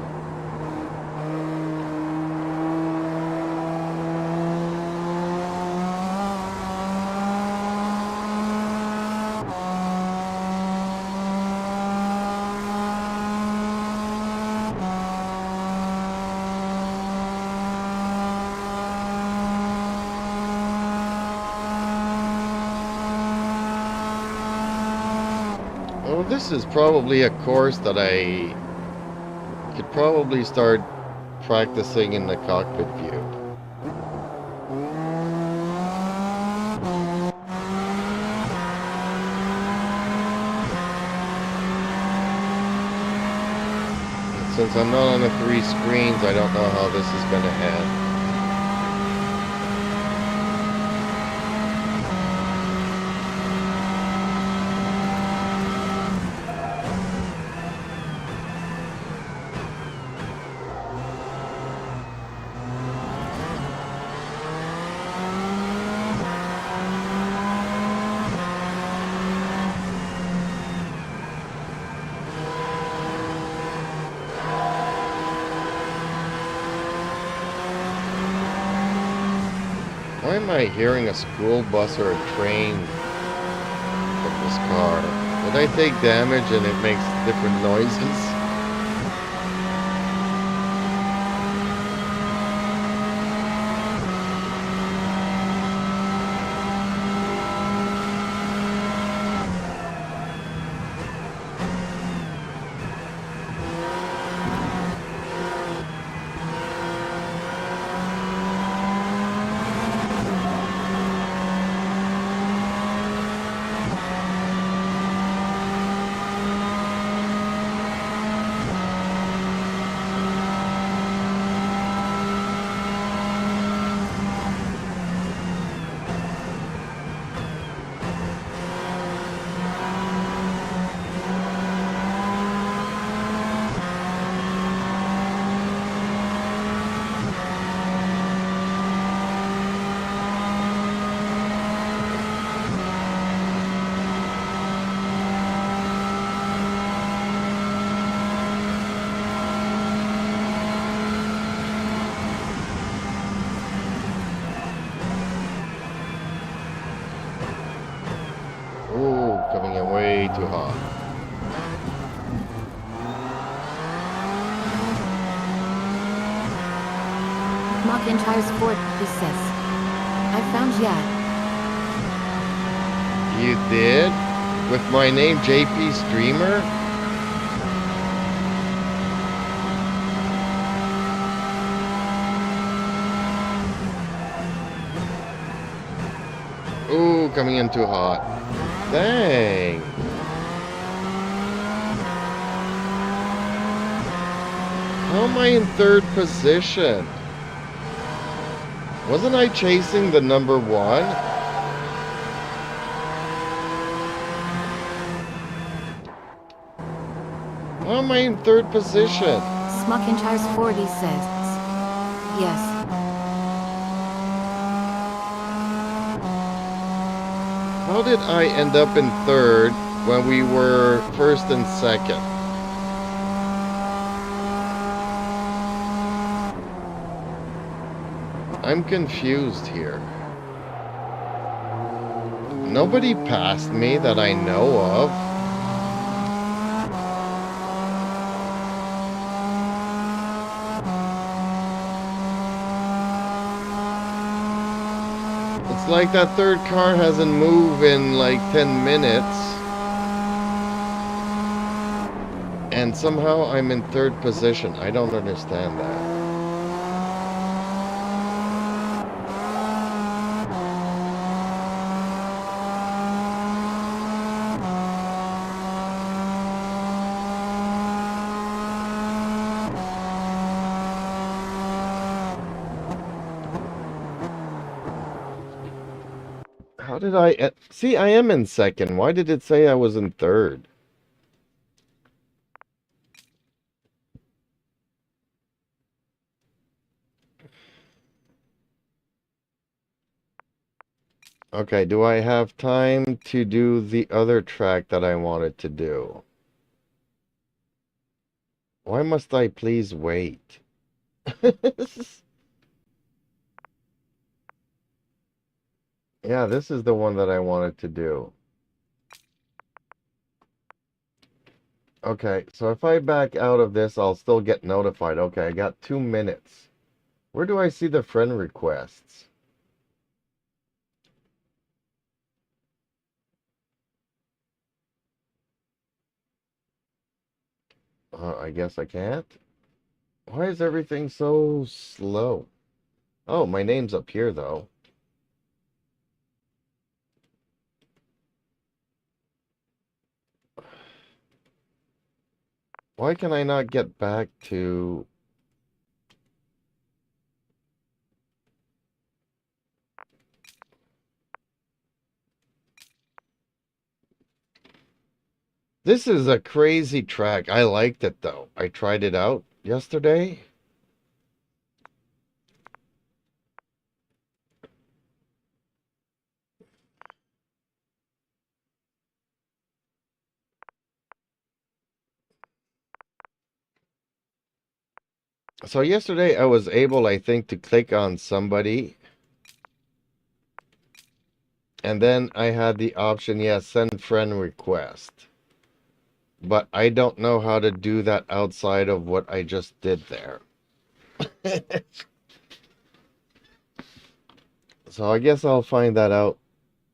Speaker 1: Oh, this is probably a course that I could probably start practicing in the cockpit view. Since I'm not on the 3 screens, I don't know how this is going to end. Why am I hearing a school bus or a train from this car? Did I take damage and it makes different noises? Ooh, coming in way too hot.
Speaker 2: McIntyre's Ford, he says. I found ya.
Speaker 1: You did? With my name JP Streamer? Ooh, coming in too hot. Dang. How am I in third position? Wasn't I chasing the number one? How am I in third position?
Speaker 2: McIntyre's Ford, he says. Yes.
Speaker 1: How did I end up in third when we were first and second? I'm confused here. Nobody passed me that I know of. It's like that third car hasn't moved in like 10 minutes. And somehow I'm in third position. I don't understand that. How did I... See, I am in second. Why did it say I was in third? Okay, do I have time to do the other track that I wanted to do? Why must I please wait? Yeah, this is the one that I wanted to do. Okay, so if I back out of this, I'll still get notified. Okay, I got 2 minutes. Where do I see the friend requests? I guess I can't. Why is everything so slow? Oh, my name's up here, though. Why can I not get back to... This is a crazy track. I liked it, though. I tried it out yesterday. So yesterday I was able, I think, to click on somebody And then I had the option, yes, send friend request. But I don't know how to do that outside of what I just did there. So I guess I'll find that out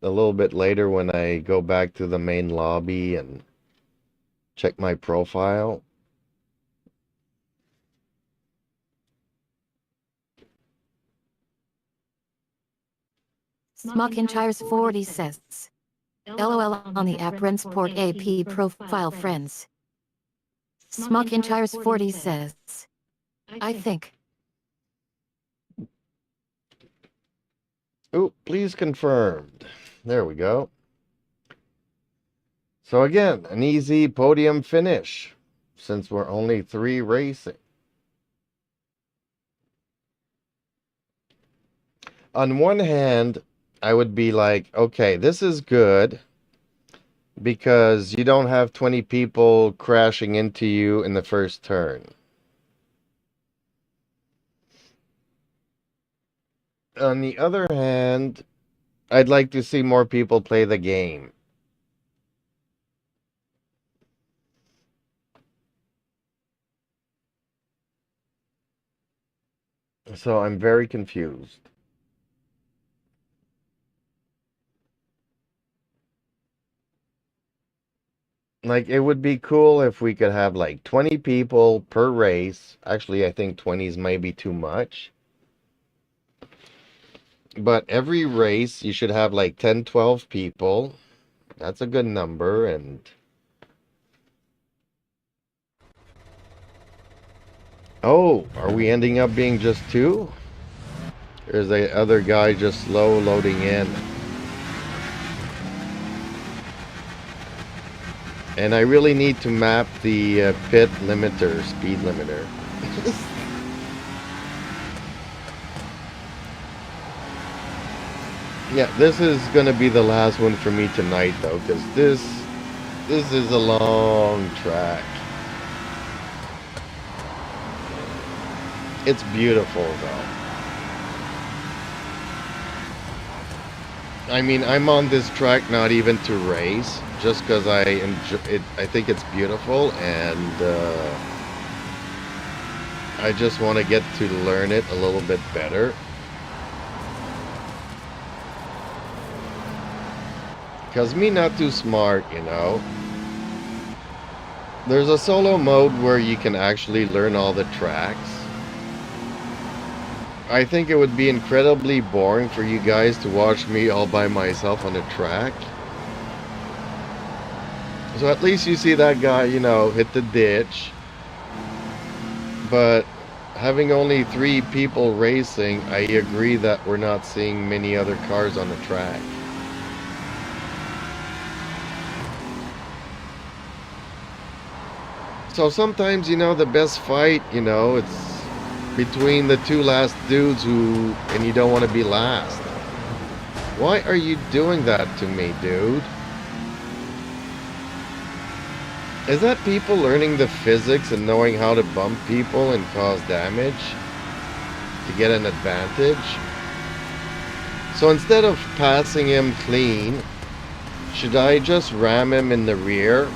Speaker 1: a little bit later when I go back to the main lobby and check my profile.
Speaker 2: Smuckinchires 40 says, LOL on the app Rennsport AP profile friends. Smuckinchires 40 says, I think.
Speaker 1: Oh, please confirmed. There we go. So again, an easy podium finish since we're only 3 racing. On one hand, I would be like, okay, this is good because you don't have 20 people crashing into you in the first turn. On the other hand, I'd like to see more people play the game. So I'm very confused. Like, it would be cool if we could have like 20 people per race. Actually, I think 20s might be too much. But every race, you should have like 10, 12 people. That's a good number. And oh, are we ending up being just 2? There's the other guy just slow loading in. And I really need to map the pit limiter, speed limiter. Yeah, this is gonna be the last one for me tonight though, because this is a long track. It's beautiful though. I mean, I'm on this track not even to race, just because I enjoy it. I think it's beautiful, and I just want to get to learn it a little bit better. Because me not too smart, you know. There's a solo mode where you can actually learn all the tracks. I think it would be incredibly boring for you guys to watch me all by myself on a track. So at least you see that guy, you know, hit the ditch. But having only 3 people racing, I agree that we're not seeing many other cars on the track. So sometimes, you know, the best fight, you know, it's between the 2 last dudes and you don't want to be last. Why are you doing that to me, dude? Is that people learning the physics and knowing how to bump people and cause damage to get an advantage? So instead of passing him clean, should I just ram him in the rear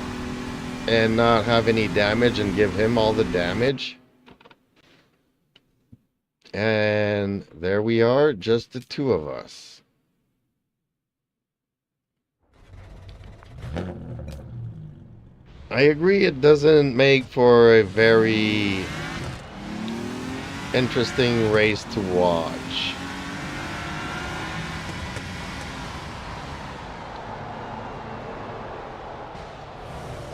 Speaker 1: and not have any damage and give him all the damage? And there we are, just the 2 of us. I agree it doesn't make for a very interesting race to watch.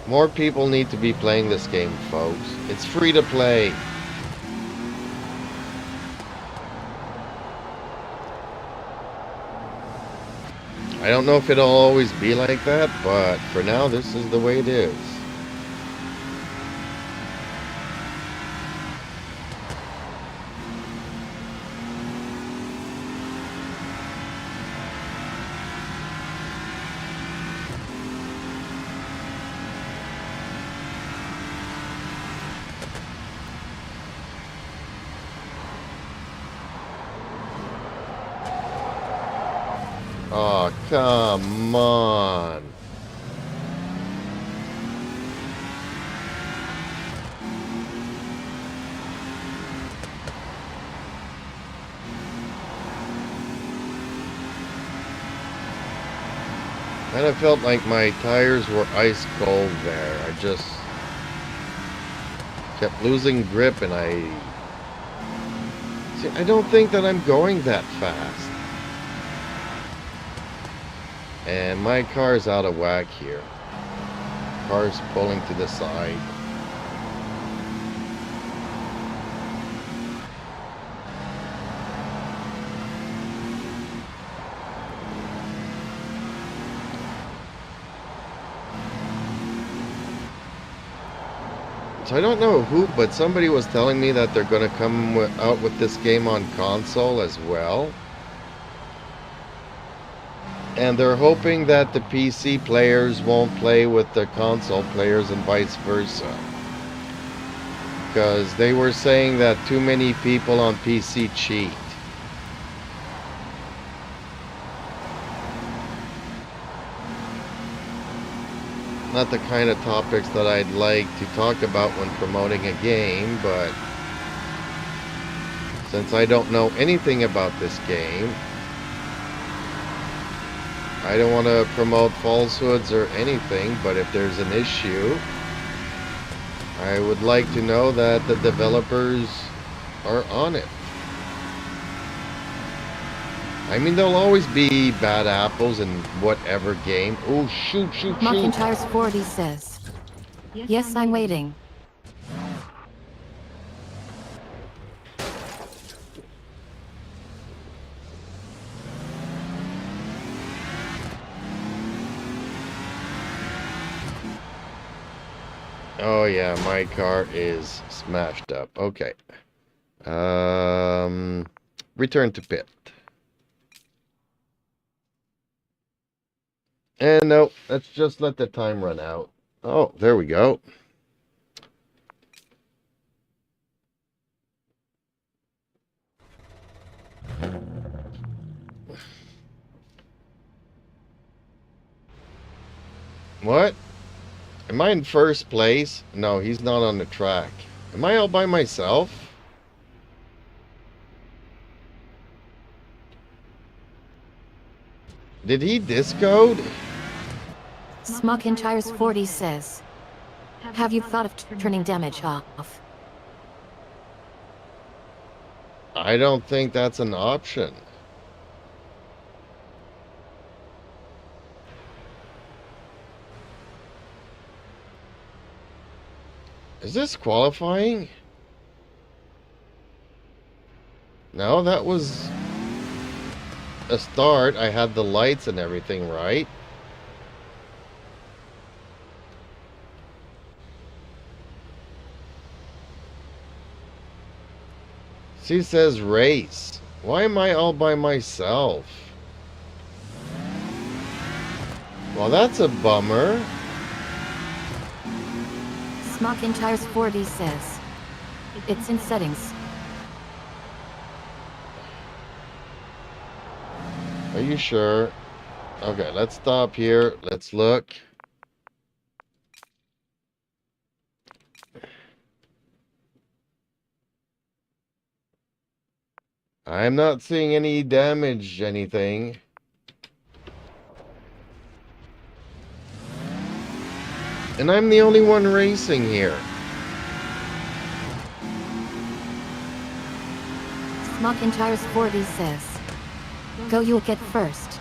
Speaker 1: More people need to be playing this game, folks. It's free to play. I don't know if it'll always be like that, but for now, this is the way it is. Oh, come on. Kind of felt like my tires were ice cold there. I just kept losing grip, and I don't think that I'm going that fast. And my car's out of whack here. Car's pulling to the side. So I don't know who, but somebody was telling me that they're going to come out with this game on console as well. And they're hoping that the PC players won't play with the console players and vice versa. Because they were saying that too many people on PC cheat. Not the kind of topics that I'd like to talk about when promoting a game, but since I don't know anything about this game, I don't want to promote falsehoods or anything, but if there's an issue, I would like to know that the developers are on it. I mean, there'll always be bad apples in whatever game. Oh, shoot.
Speaker 2: McIntyre's 40 says, yes, I'm waiting.
Speaker 1: Oh yeah, my car is smashed up. Okay. Return to pit. And no, let's just let the time run out. Oh, there we go. What? Am I in first place? No, he's not on the track. Am I all by myself? Did he discode?
Speaker 2: McIntyre's 40 says, have you thought of turning damage off?
Speaker 1: I don't think that's an option. Is this qualifying? No, that was a start. I had the lights and everything right. She says race. Why am I all by myself? Well, that's a bummer.
Speaker 2: McIntyre's 40 says, it's in settings.
Speaker 1: Are you sure? Okay, let's stop here. Let's look. I'm not seeing any damage, anything. And I'm the only one racing here.
Speaker 2: McIntyre's 40 says, go, you'll get first.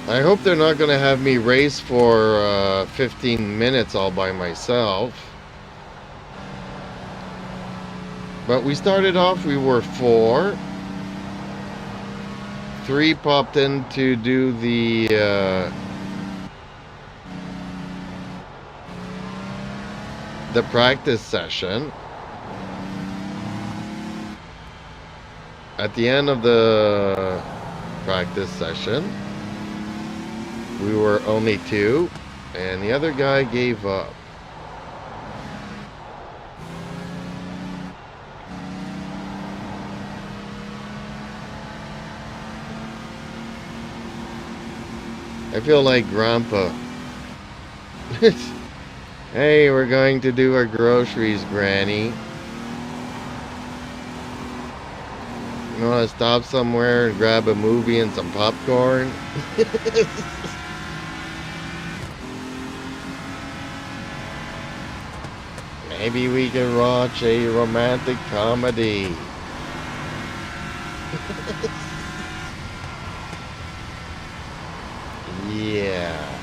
Speaker 1: I hope they're not going to have me race for 15 minutes all by myself. But we started off, we were 4. 3 popped in to do the practice session. At the end of the practice session, we were only 2, and the other guy gave up. I feel like Grandpa. Hey, we're going to do our groceries, Granny. You want to stop somewhere and grab a movie and some popcorn? Maybe we can watch a romantic comedy. Yeah.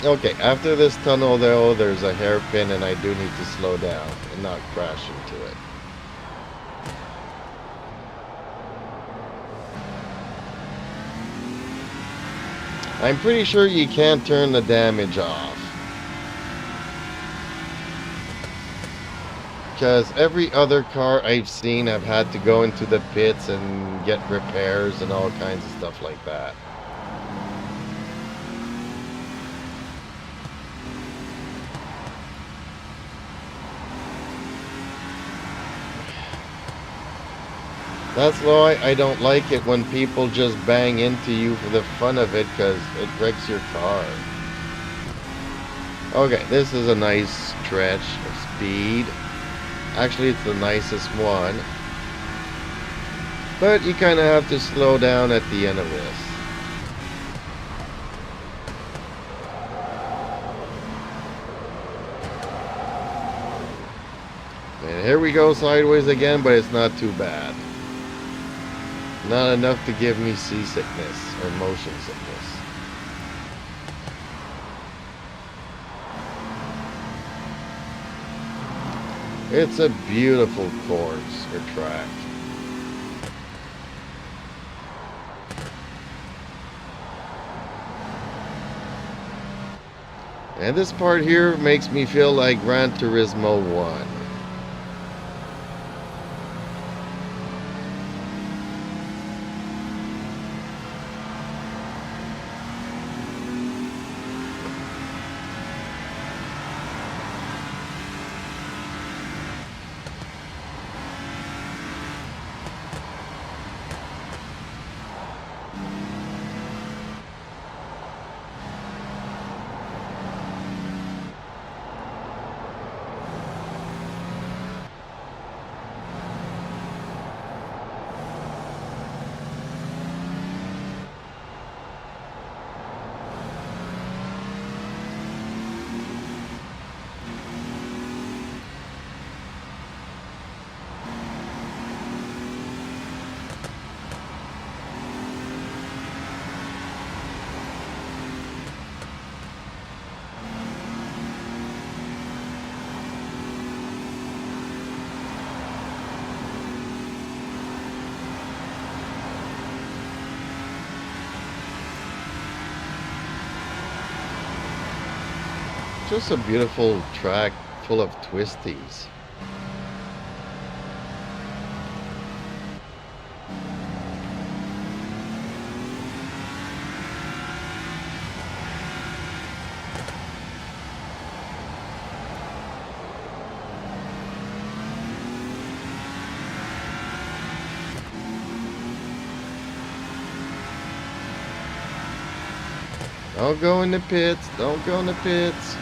Speaker 1: Okay, after this tunnel though, there's a hairpin and I do need to slow down and not crash into it. I'm pretty sure you can't turn the damage off. Because every other car I've seen, I've had to go into the pits and get repairs and all kinds of stuff like that. That's why I don't like it when people just bang into you for the fun of it, because it wrecks your car. Okay, this is a nice stretch of speed. Actually, it's the nicest one. But you kind of have to slow down at the end of this. And here we go sideways again, but it's not too bad. Not enough to give me seasickness or motion sickness. It's a beautiful course or track. And this part here makes me feel like Gran Turismo 1. Just a beautiful track full of twisties. Don't go in the pits. Don't go in the pits.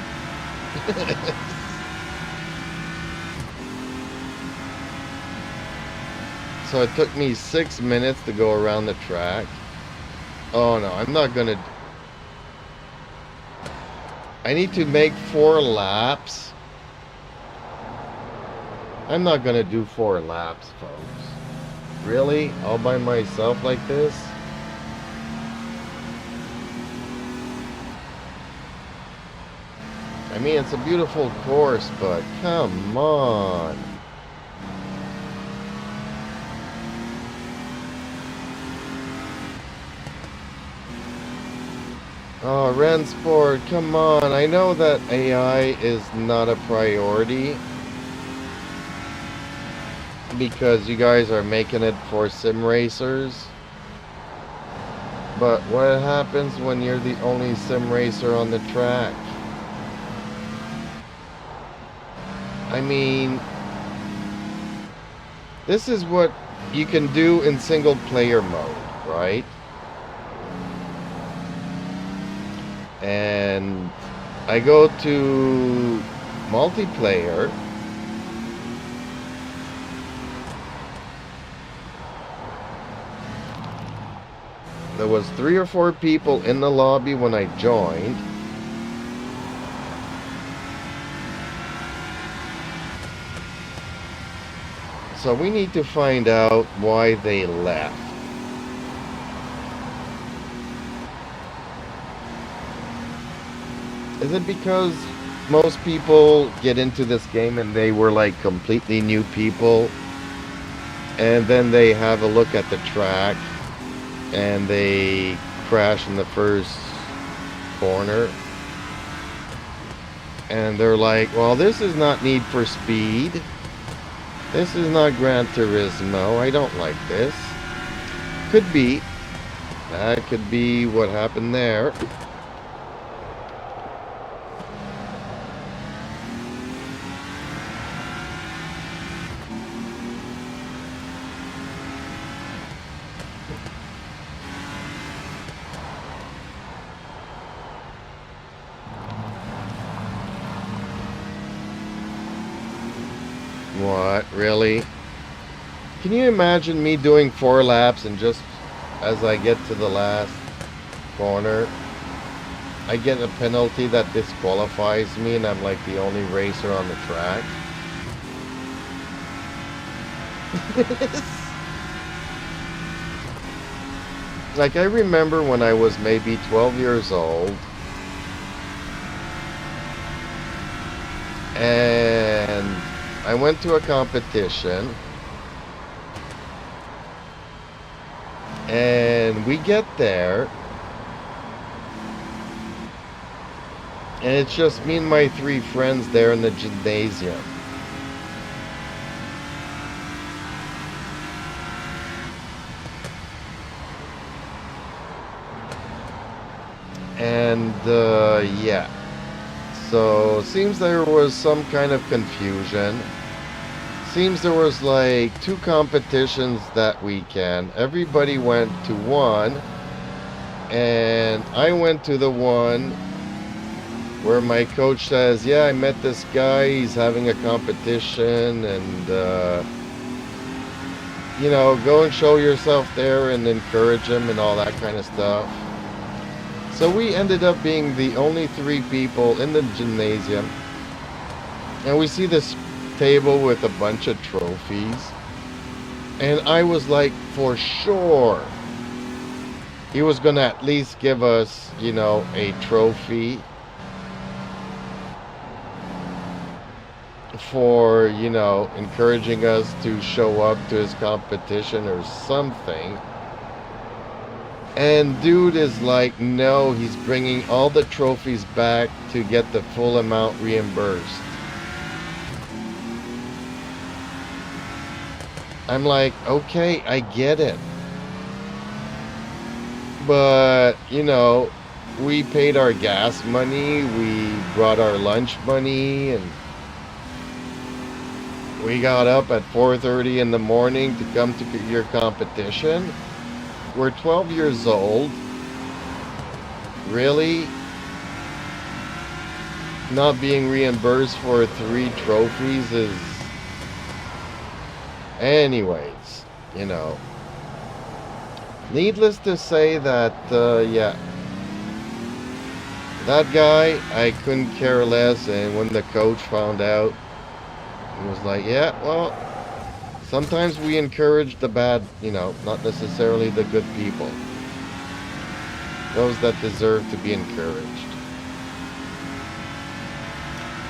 Speaker 1: So it took me 6 minutes to go around the track. Oh no, I'm not gonna... I need to make 4 laps. I'm not gonna do 4 laps, folks. Really? All by myself like this? I mean, it's a beautiful course, but come on. Oh, Rennsport, come on. I know that AI is not a priority because you guys are making it for sim racers. But what happens when you're the only sim racer on the track? I mean, this is what you can do in single player mode, right? And I go to multiplayer. There was 3 or 4 people in the lobby when I joined. So we need to find out why they left. Is it because most people get into this game and they were like completely new people, and then they have a look at the track and they crash in the first corner and they're like, well, this is not Need for Speed, this is not Gran Turismo, I don't like this. Could be. That could be what happened there. What? Really? Can you imagine me doing 4 laps and just as I get to the last corner, I get a penalty that disqualifies me and I'm like the only racer on the track? Like, I remember when I was maybe 12 years old and I went to a competition and we get there and it's just me and my 3 friends there in the gymnasium. And yeah, so seems there was some kind of confusion. Seems there was like 2 competitions that weekend. Everybody went to one and I went to the one where my coach says, yeah, I met this guy, he's having a competition, and you know, go and show yourself there and encourage him and all that kind of stuff. So we ended up being the only 3 people in the gymnasium, and we see this table with a bunch of trophies, and I was like, for sure he was gonna at least give us, you know, a trophy for, you know, encouraging us to show up to his competition or something. And dude is like, no, he's bringing all the trophies back to get the full amount reimbursed. I'm like, okay, I get it. But, you know, we paid our gas money, we brought our lunch money, and we got up at 4:30 in the morning to come to your competition. We're 12 years old. Really? Not being reimbursed for 3 trophies is... Anyways, you know. Needless to say that, yeah. That guy, I couldn't care less, and when the coach found out, he was like, yeah, well, sometimes we encourage the bad, you know, not necessarily the good people. Those that deserve to be encouraged.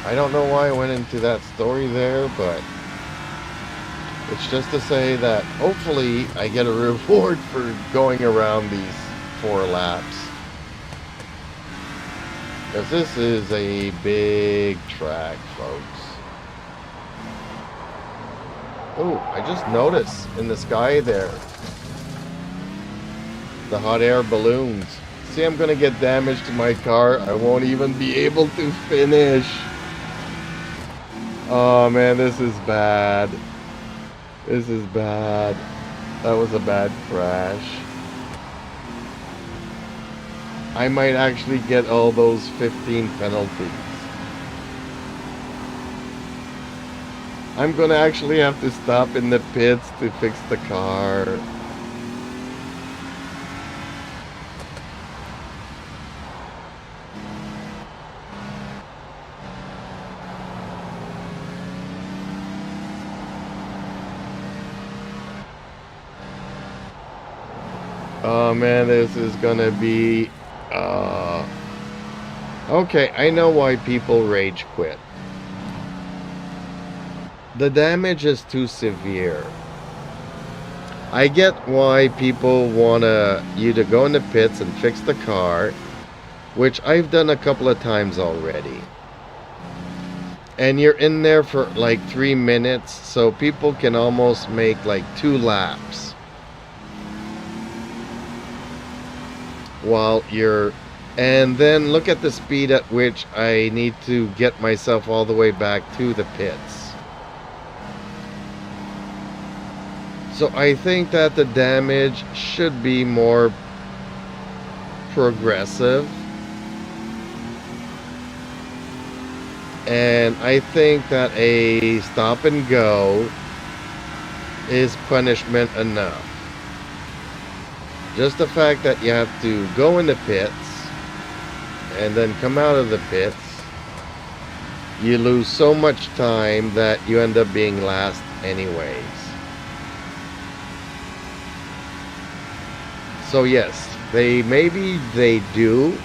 Speaker 1: I don't know why I went into that story there, but it's just to say that hopefully I get a reward for going around these 4 laps. Because this is a big track, folks. Oh, I just noticed in the sky there, the hot air balloons. See, I'm gonna get damage to my car. I won't even be able to finish. Oh man, this is bad. This is bad. That was a bad crash. I might actually get all those 15 penalties. I'm gonna actually have to stop in the pits to fix the car. Oh man, this is gonna be... Okay, I know why people rage quit. The damage is too severe. I get why people want you to go in the pits and fix the car, which I've done a couple of times already. And you're in there for like 3 minutes, so people can almost make like 2 laps while you're... And then look at the speed at which I need to get myself all the way back to the pits. So I think that the damage should be more progressive. And I think that a stop and go is punishment enough. Just the fact that you have to go in the pits and then come out of the pits, you lose so much time that you end up being last anyways. So yes, maybe they do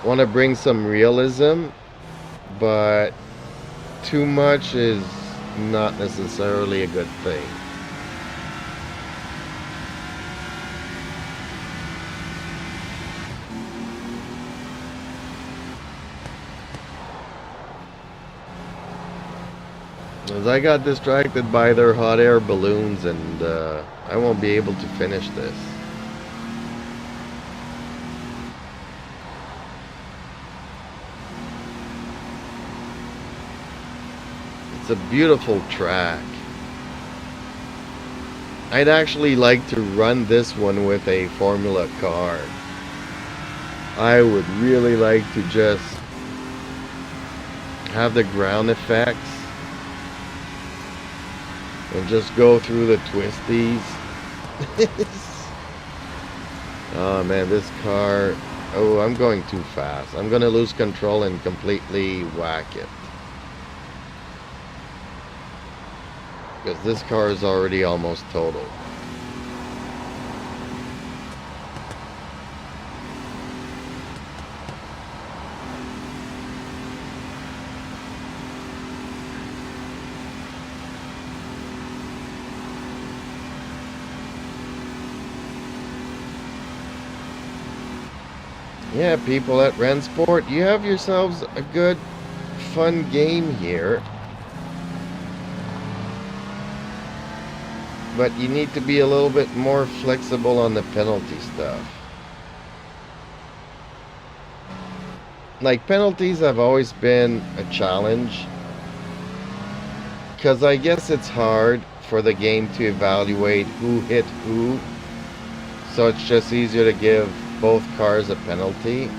Speaker 1: want to bring some realism, but too much is not necessarily a good thing. As I got distracted by their hot air balloons, and I won't be able to finish this. It's a beautiful track. I'd actually like to run this one with a Formula car. I would really like to just have the ground effects and just go through the twisties. Oh man, this car... Oh, I'm going too fast. I'm gonna lose control and completely whack it. Because this car is already almost total. Yeah, people at Rennsport, you have yourselves a good, fun game here. But you need to be a little bit more flexible on the penalty stuff. Like, penalties have always been a challenge, because I guess it's hard for the game to evaluate who hit who. So it's just easier to give both cars a penalty.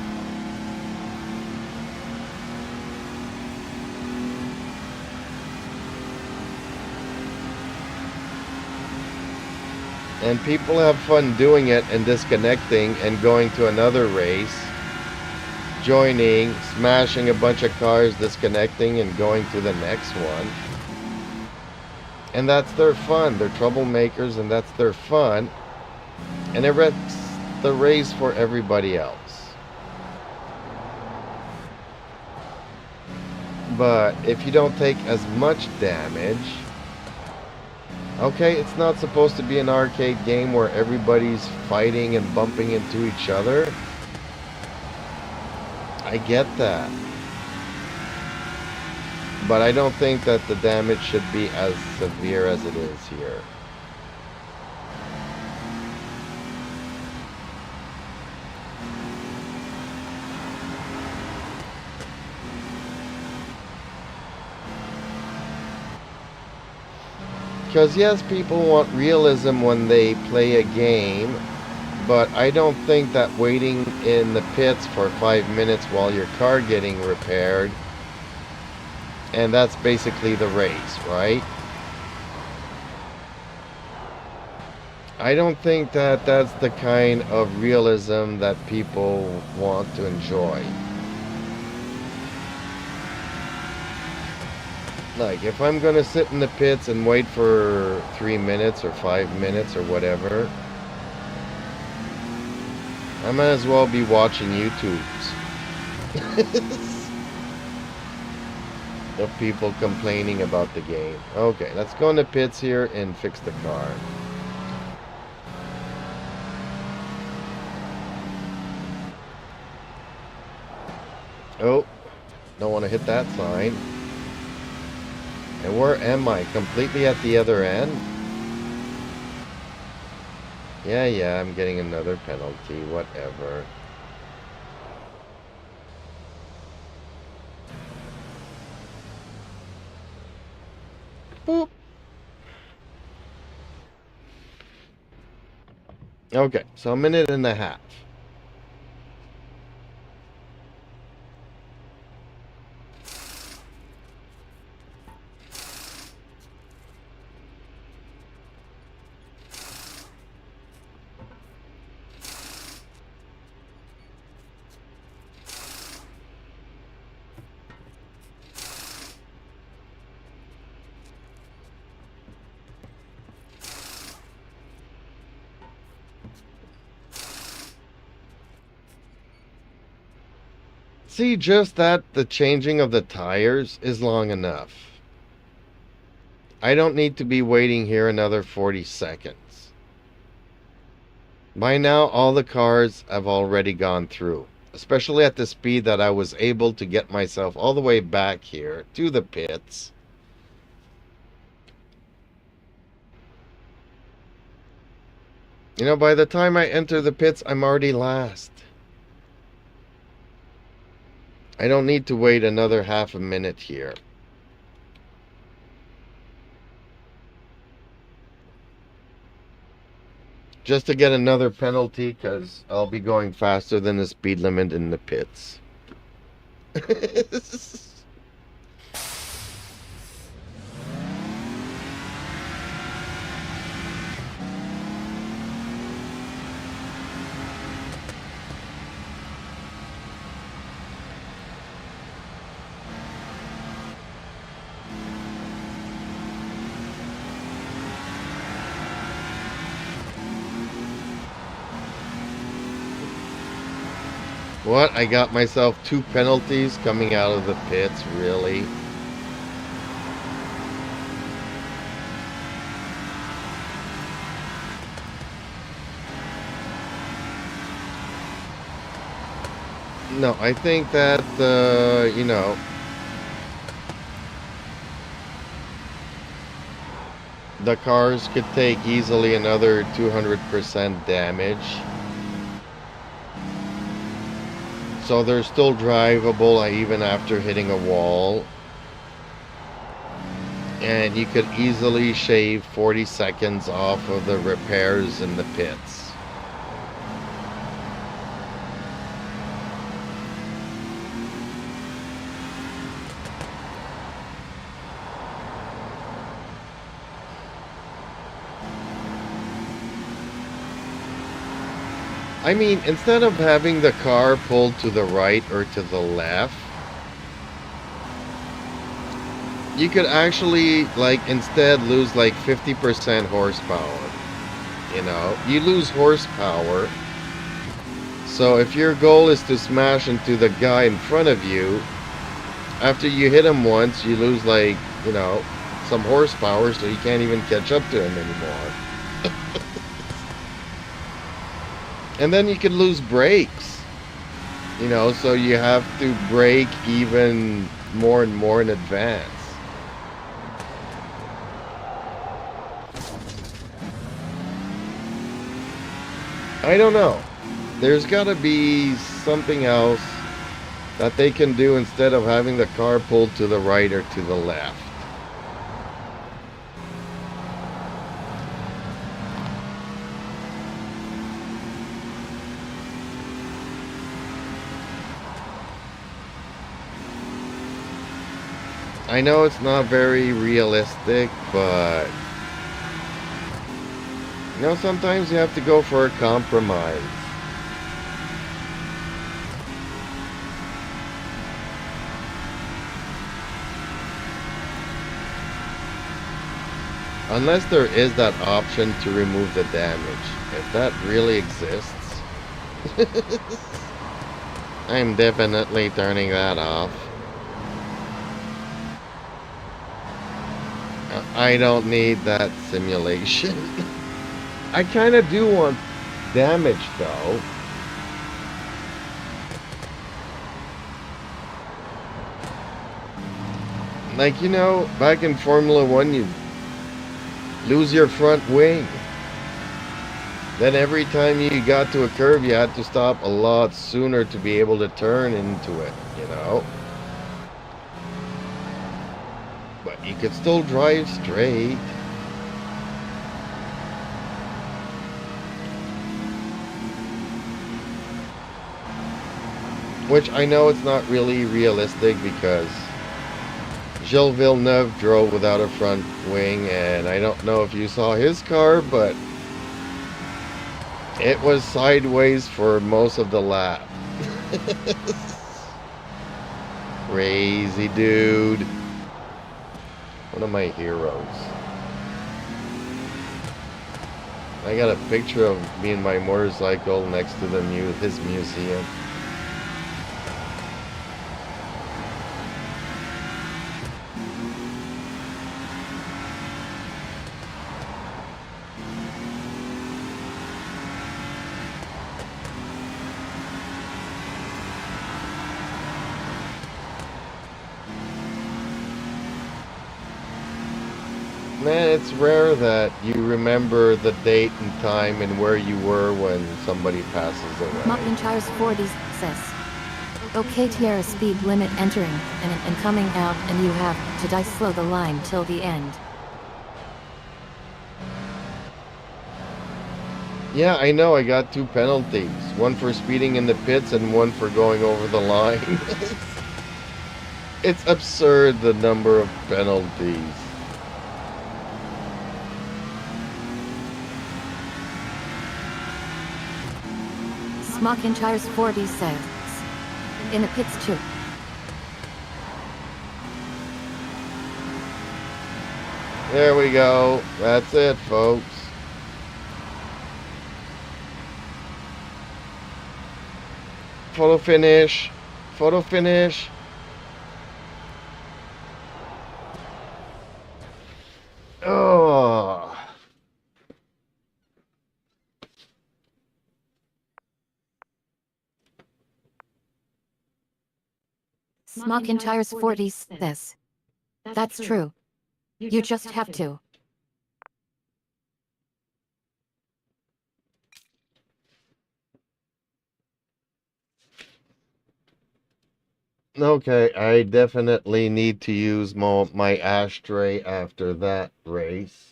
Speaker 1: And people have fun doing it and disconnecting and going to another race, joining, smashing a bunch of cars, disconnecting, and going to the next one. And that's their fun. They're troublemakers, and that's their fun. And it wrecks the race for everybody else. But if you don't take as much damage... Okay, it's not supposed to be an arcade game where everybody's fighting and bumping into each other. I get that. But I don't think that the damage should be as severe as it is here. Because yes, people want realism when they play a game, But I don't think that waiting in the pits for 5 minutes while your car getting repaired, and that's basically the race, right? I don't think that that's the kind of realism that people want to enjoy. Like, if I'm gonna sit in the pits and wait for 3 minutes or 5 minutes or whatever, I might as well be watching YouTubes of people complaining about the game. Okay, let's go in the pits here and fix the car. Oh, don't want to hit that sign. And where am I? Completely at the other end? Yeah, I'm getting another penalty, whatever. Boop. Okay, so a minute and a half. See, just that the changing of the tires is long enough. I don't need to be waiting here another 40 seconds. By now, all the cars have already gone through, especially at the speed that I was able to get myself all the way back here to the pits. You know, by the time I enter the pits, I'm already last. I don't need to wait another half a minute here. Just to get another penalty, because I'll be going faster than the speed limit in the pits. What? I got myself 2 penalties coming out of the pits, really? No, I think that, you know, the cars could take easily another 200% damage. So they're still drivable even after hitting a wall. And you could easily shave 40 seconds off of the repairs in the pits. I mean, instead of having the car pulled to the right or to the left, you could actually, like, instead lose like 50% horsepower. You know, you lose horsepower. So if your goal is to smash into the guy in front of you, after you hit him once, you lose, like, you know, some horsepower, so you can't even catch up to him anymore. And then you could lose brakes, you know, so you have to brake even more and more in advance. I don't know. There's got to be something else that they can do instead of having the car pulled to the right or to the left. I know it's not very realistic, but sometimes you have to go for a compromise. Unless there is that option to remove the damage. If that really exists, I'm definitely turning that off. I don't need that simulation. I kind of do want damage though. Like, back in Formula 1, you lose your front wing. Then every time you got to a curve, you had to stop a lot sooner to be able to turn into it. But you could still drive straight. Which I know it's not really realistic because Gilles Villeneuve drove without a front wing, and I don't know if you saw his car, but it was sideways for most of the lap. Crazy dude. One of my heroes. I got a picture of me and my motorcycle next to his museum. Man, it's rare that you remember the date and time and where you were when somebody passes away.
Speaker 2: McIntyre's 40s says. Okay, Tierra speed limit entering and coming out, and you have to die slow the line till the end.
Speaker 1: Yeah, I know, I got 2 penalties. One for speeding in the pits and one for going over the line. It's absurd, the number of penalties.
Speaker 2: McIntyre's 40 says. In the pits too.
Speaker 1: There we go. That's it, folks. Photo finish. Photo finish. Oh.
Speaker 2: McIntyre's 40 says. That's true. You just have to.
Speaker 1: Okay, I definitely need to use my ashtray after that race.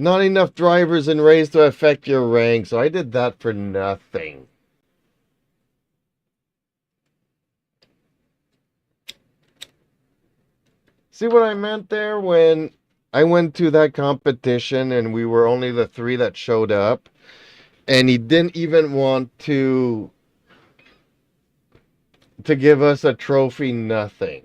Speaker 1: Not enough drivers in race to affect your rank, so I did that for nothing. See what I meant there when I went to that competition and we were only the 3 that showed up, and he didn't even want to give us a trophy, nothing.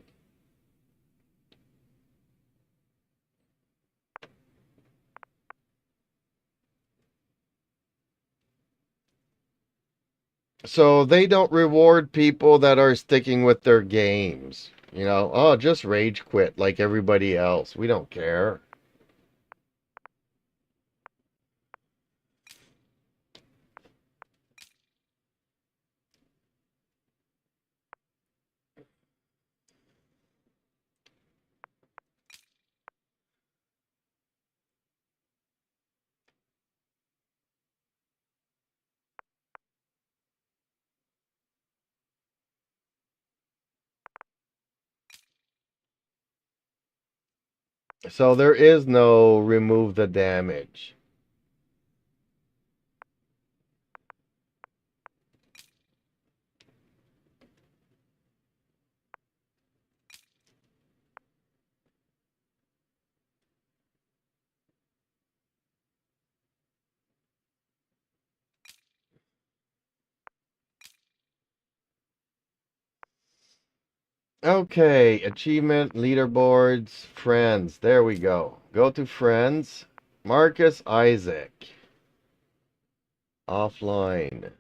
Speaker 1: So they don't reward people that are sticking with their games. Oh, just rage quit like everybody else. We don't care. So there is no remove the damage. Okay, achievement, leaderboards, friends. There we go. Go to friends. Marcus Isaac. Offline.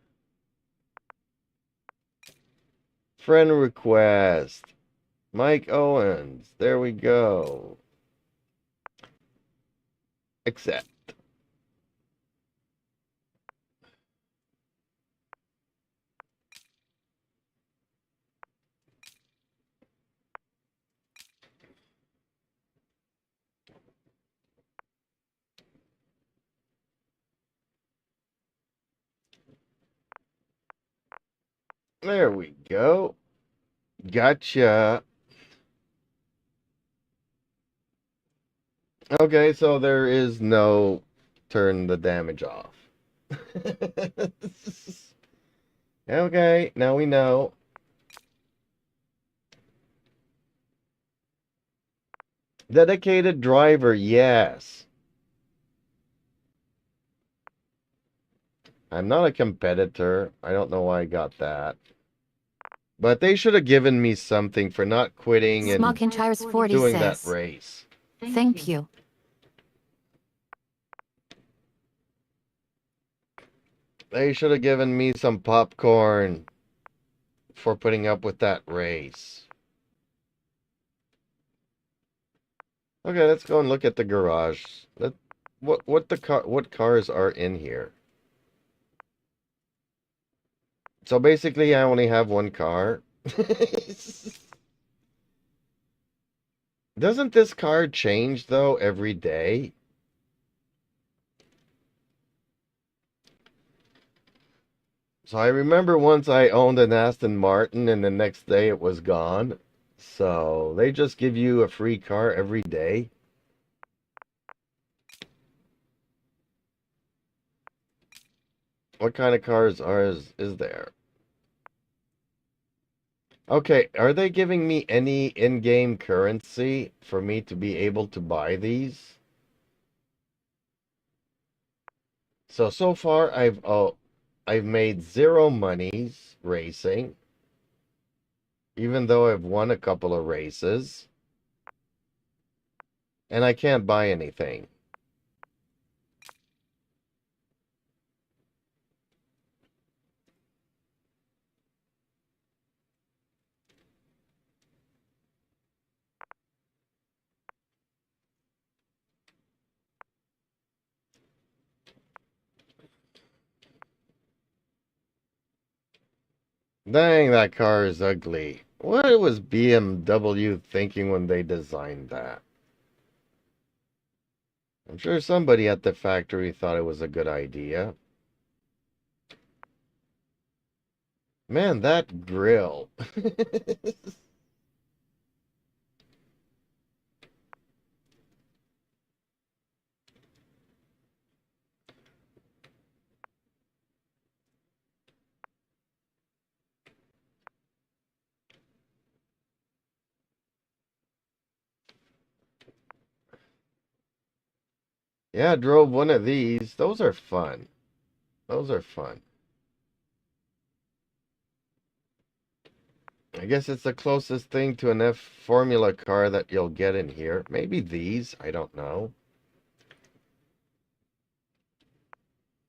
Speaker 1: Friend request. Mike Owens. There we go. Accept. There we go. Gotcha. Okay, so there is no turn the damage off. Okay, now we know. Dedicated driver, yes. I'm not a competitor. I don't know why I got that. But they should have given me something for not quitting and
Speaker 2: Smokinchires 40
Speaker 1: doing that
Speaker 2: says,
Speaker 1: race.
Speaker 2: thank you.
Speaker 1: They should have given me some popcorn for putting up with that race. Okay, let's go and look at the garage. What cars are in here? So basically, I only have one car. Doesn't this car change though every day? So I remember once I owned an Aston Martin and the next day it was gone. So they just give you a free car every day. What kind of cars is there? Okay, are they giving me any in-game currency for me to be able to buy these? So far I've made zero monies racing, even though I've won a couple of races, and I can't buy anything. Dang, that car is ugly. What was BMW thinking when they designed that? I'm sure somebody at the factory thought it was a good idea. Man, that grill. Yeah, I drove one of these. Those are fun. Those are fun. I guess it's the closest thing to an F Formula car that you'll get in here. Maybe these. I don't know.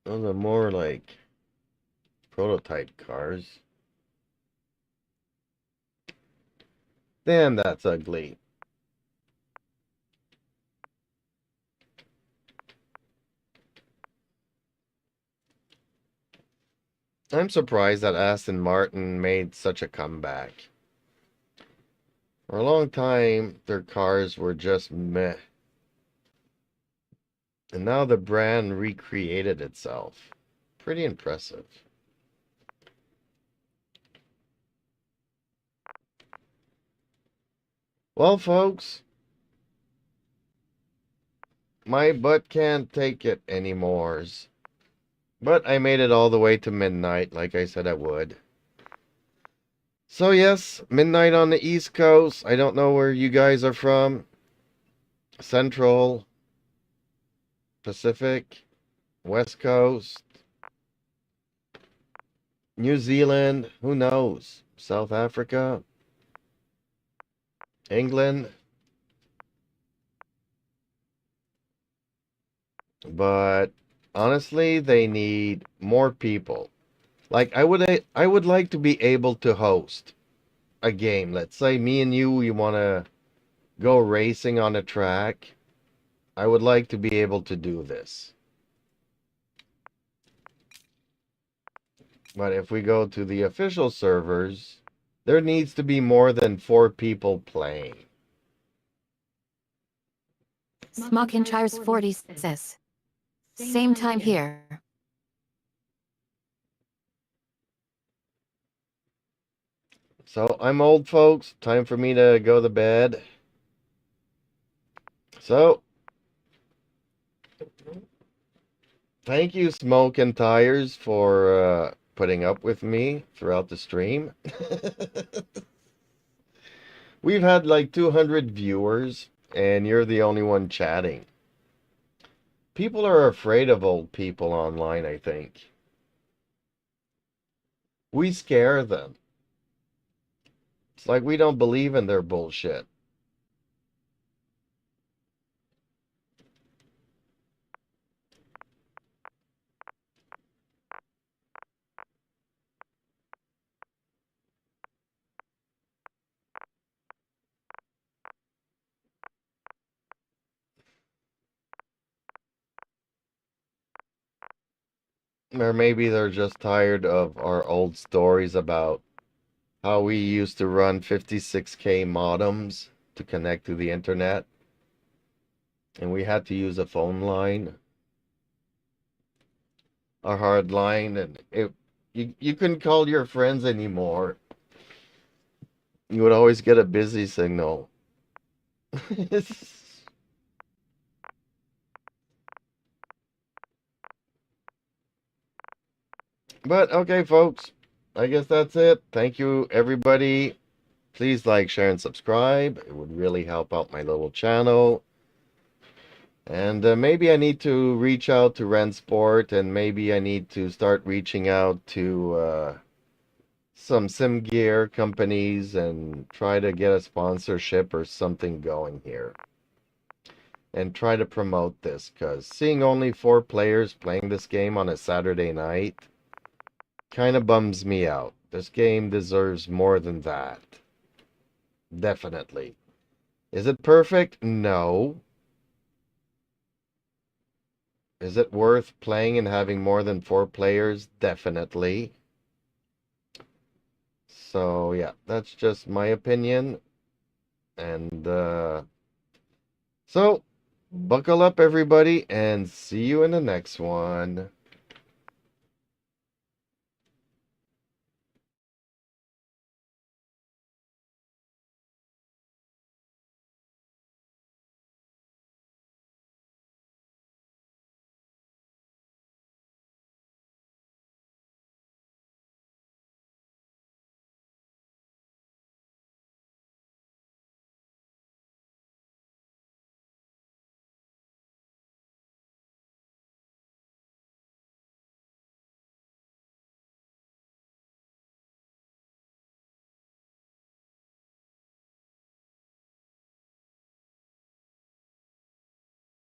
Speaker 1: Those are more like prototype cars. Damn, that's ugly. I'm surprised that Aston Martin made such a comeback. For a long time, their cars were just meh. And now the brand recreated itself. Pretty impressive. Well, folks, my butt can't take it anymore. But I made it all the way to midnight, like I said I would. So yes, midnight on the East Coast. I don't know where you guys are from. Central, Pacific, West Coast, New Zealand, who knows? South Africa. England. But honestly, they need more people. Like I would like to be able to host a game. Let's say me and you want to go racing on a track. I would like to be able to do this. But if we go to the official servers, there needs to be more than 4 people playing.
Speaker 2: Smokinchires 40 says. Same time here.
Speaker 1: So I'm old, folks. Time for me to go to bed. So thank you, Smoke and Tires, for putting up with me throughout the stream. We've had like 200 viewers, and you're the only one chatting. People are afraid of old people online, I think. We scare them. It's like we don't believe in their bullshit. Or maybe they're just tired of our old stories about how we used to run 56K modems to connect to the internet. And we had to use a phone line, a hard line, and you couldn't call your friends anymore. You would always get a busy signal. But okay, folks, I guess that's it. Thank you, everybody. Please like, share, and subscribe. It would really help out my little channel. And maybe I need to reach out to Rennsport, and maybe I need to start reaching out to some sim gear companies and try to get a sponsorship or something going here. And try to promote this, because seeing only 4 players playing this game on a Saturday night kind of bums me out. This game deserves more than that. Definitely. Is it perfect? No. Is it worth playing and having more than 4 players? Definitely. So, yeah, that's just my opinion. And, so, buckle up, everybody, and see you in the next one.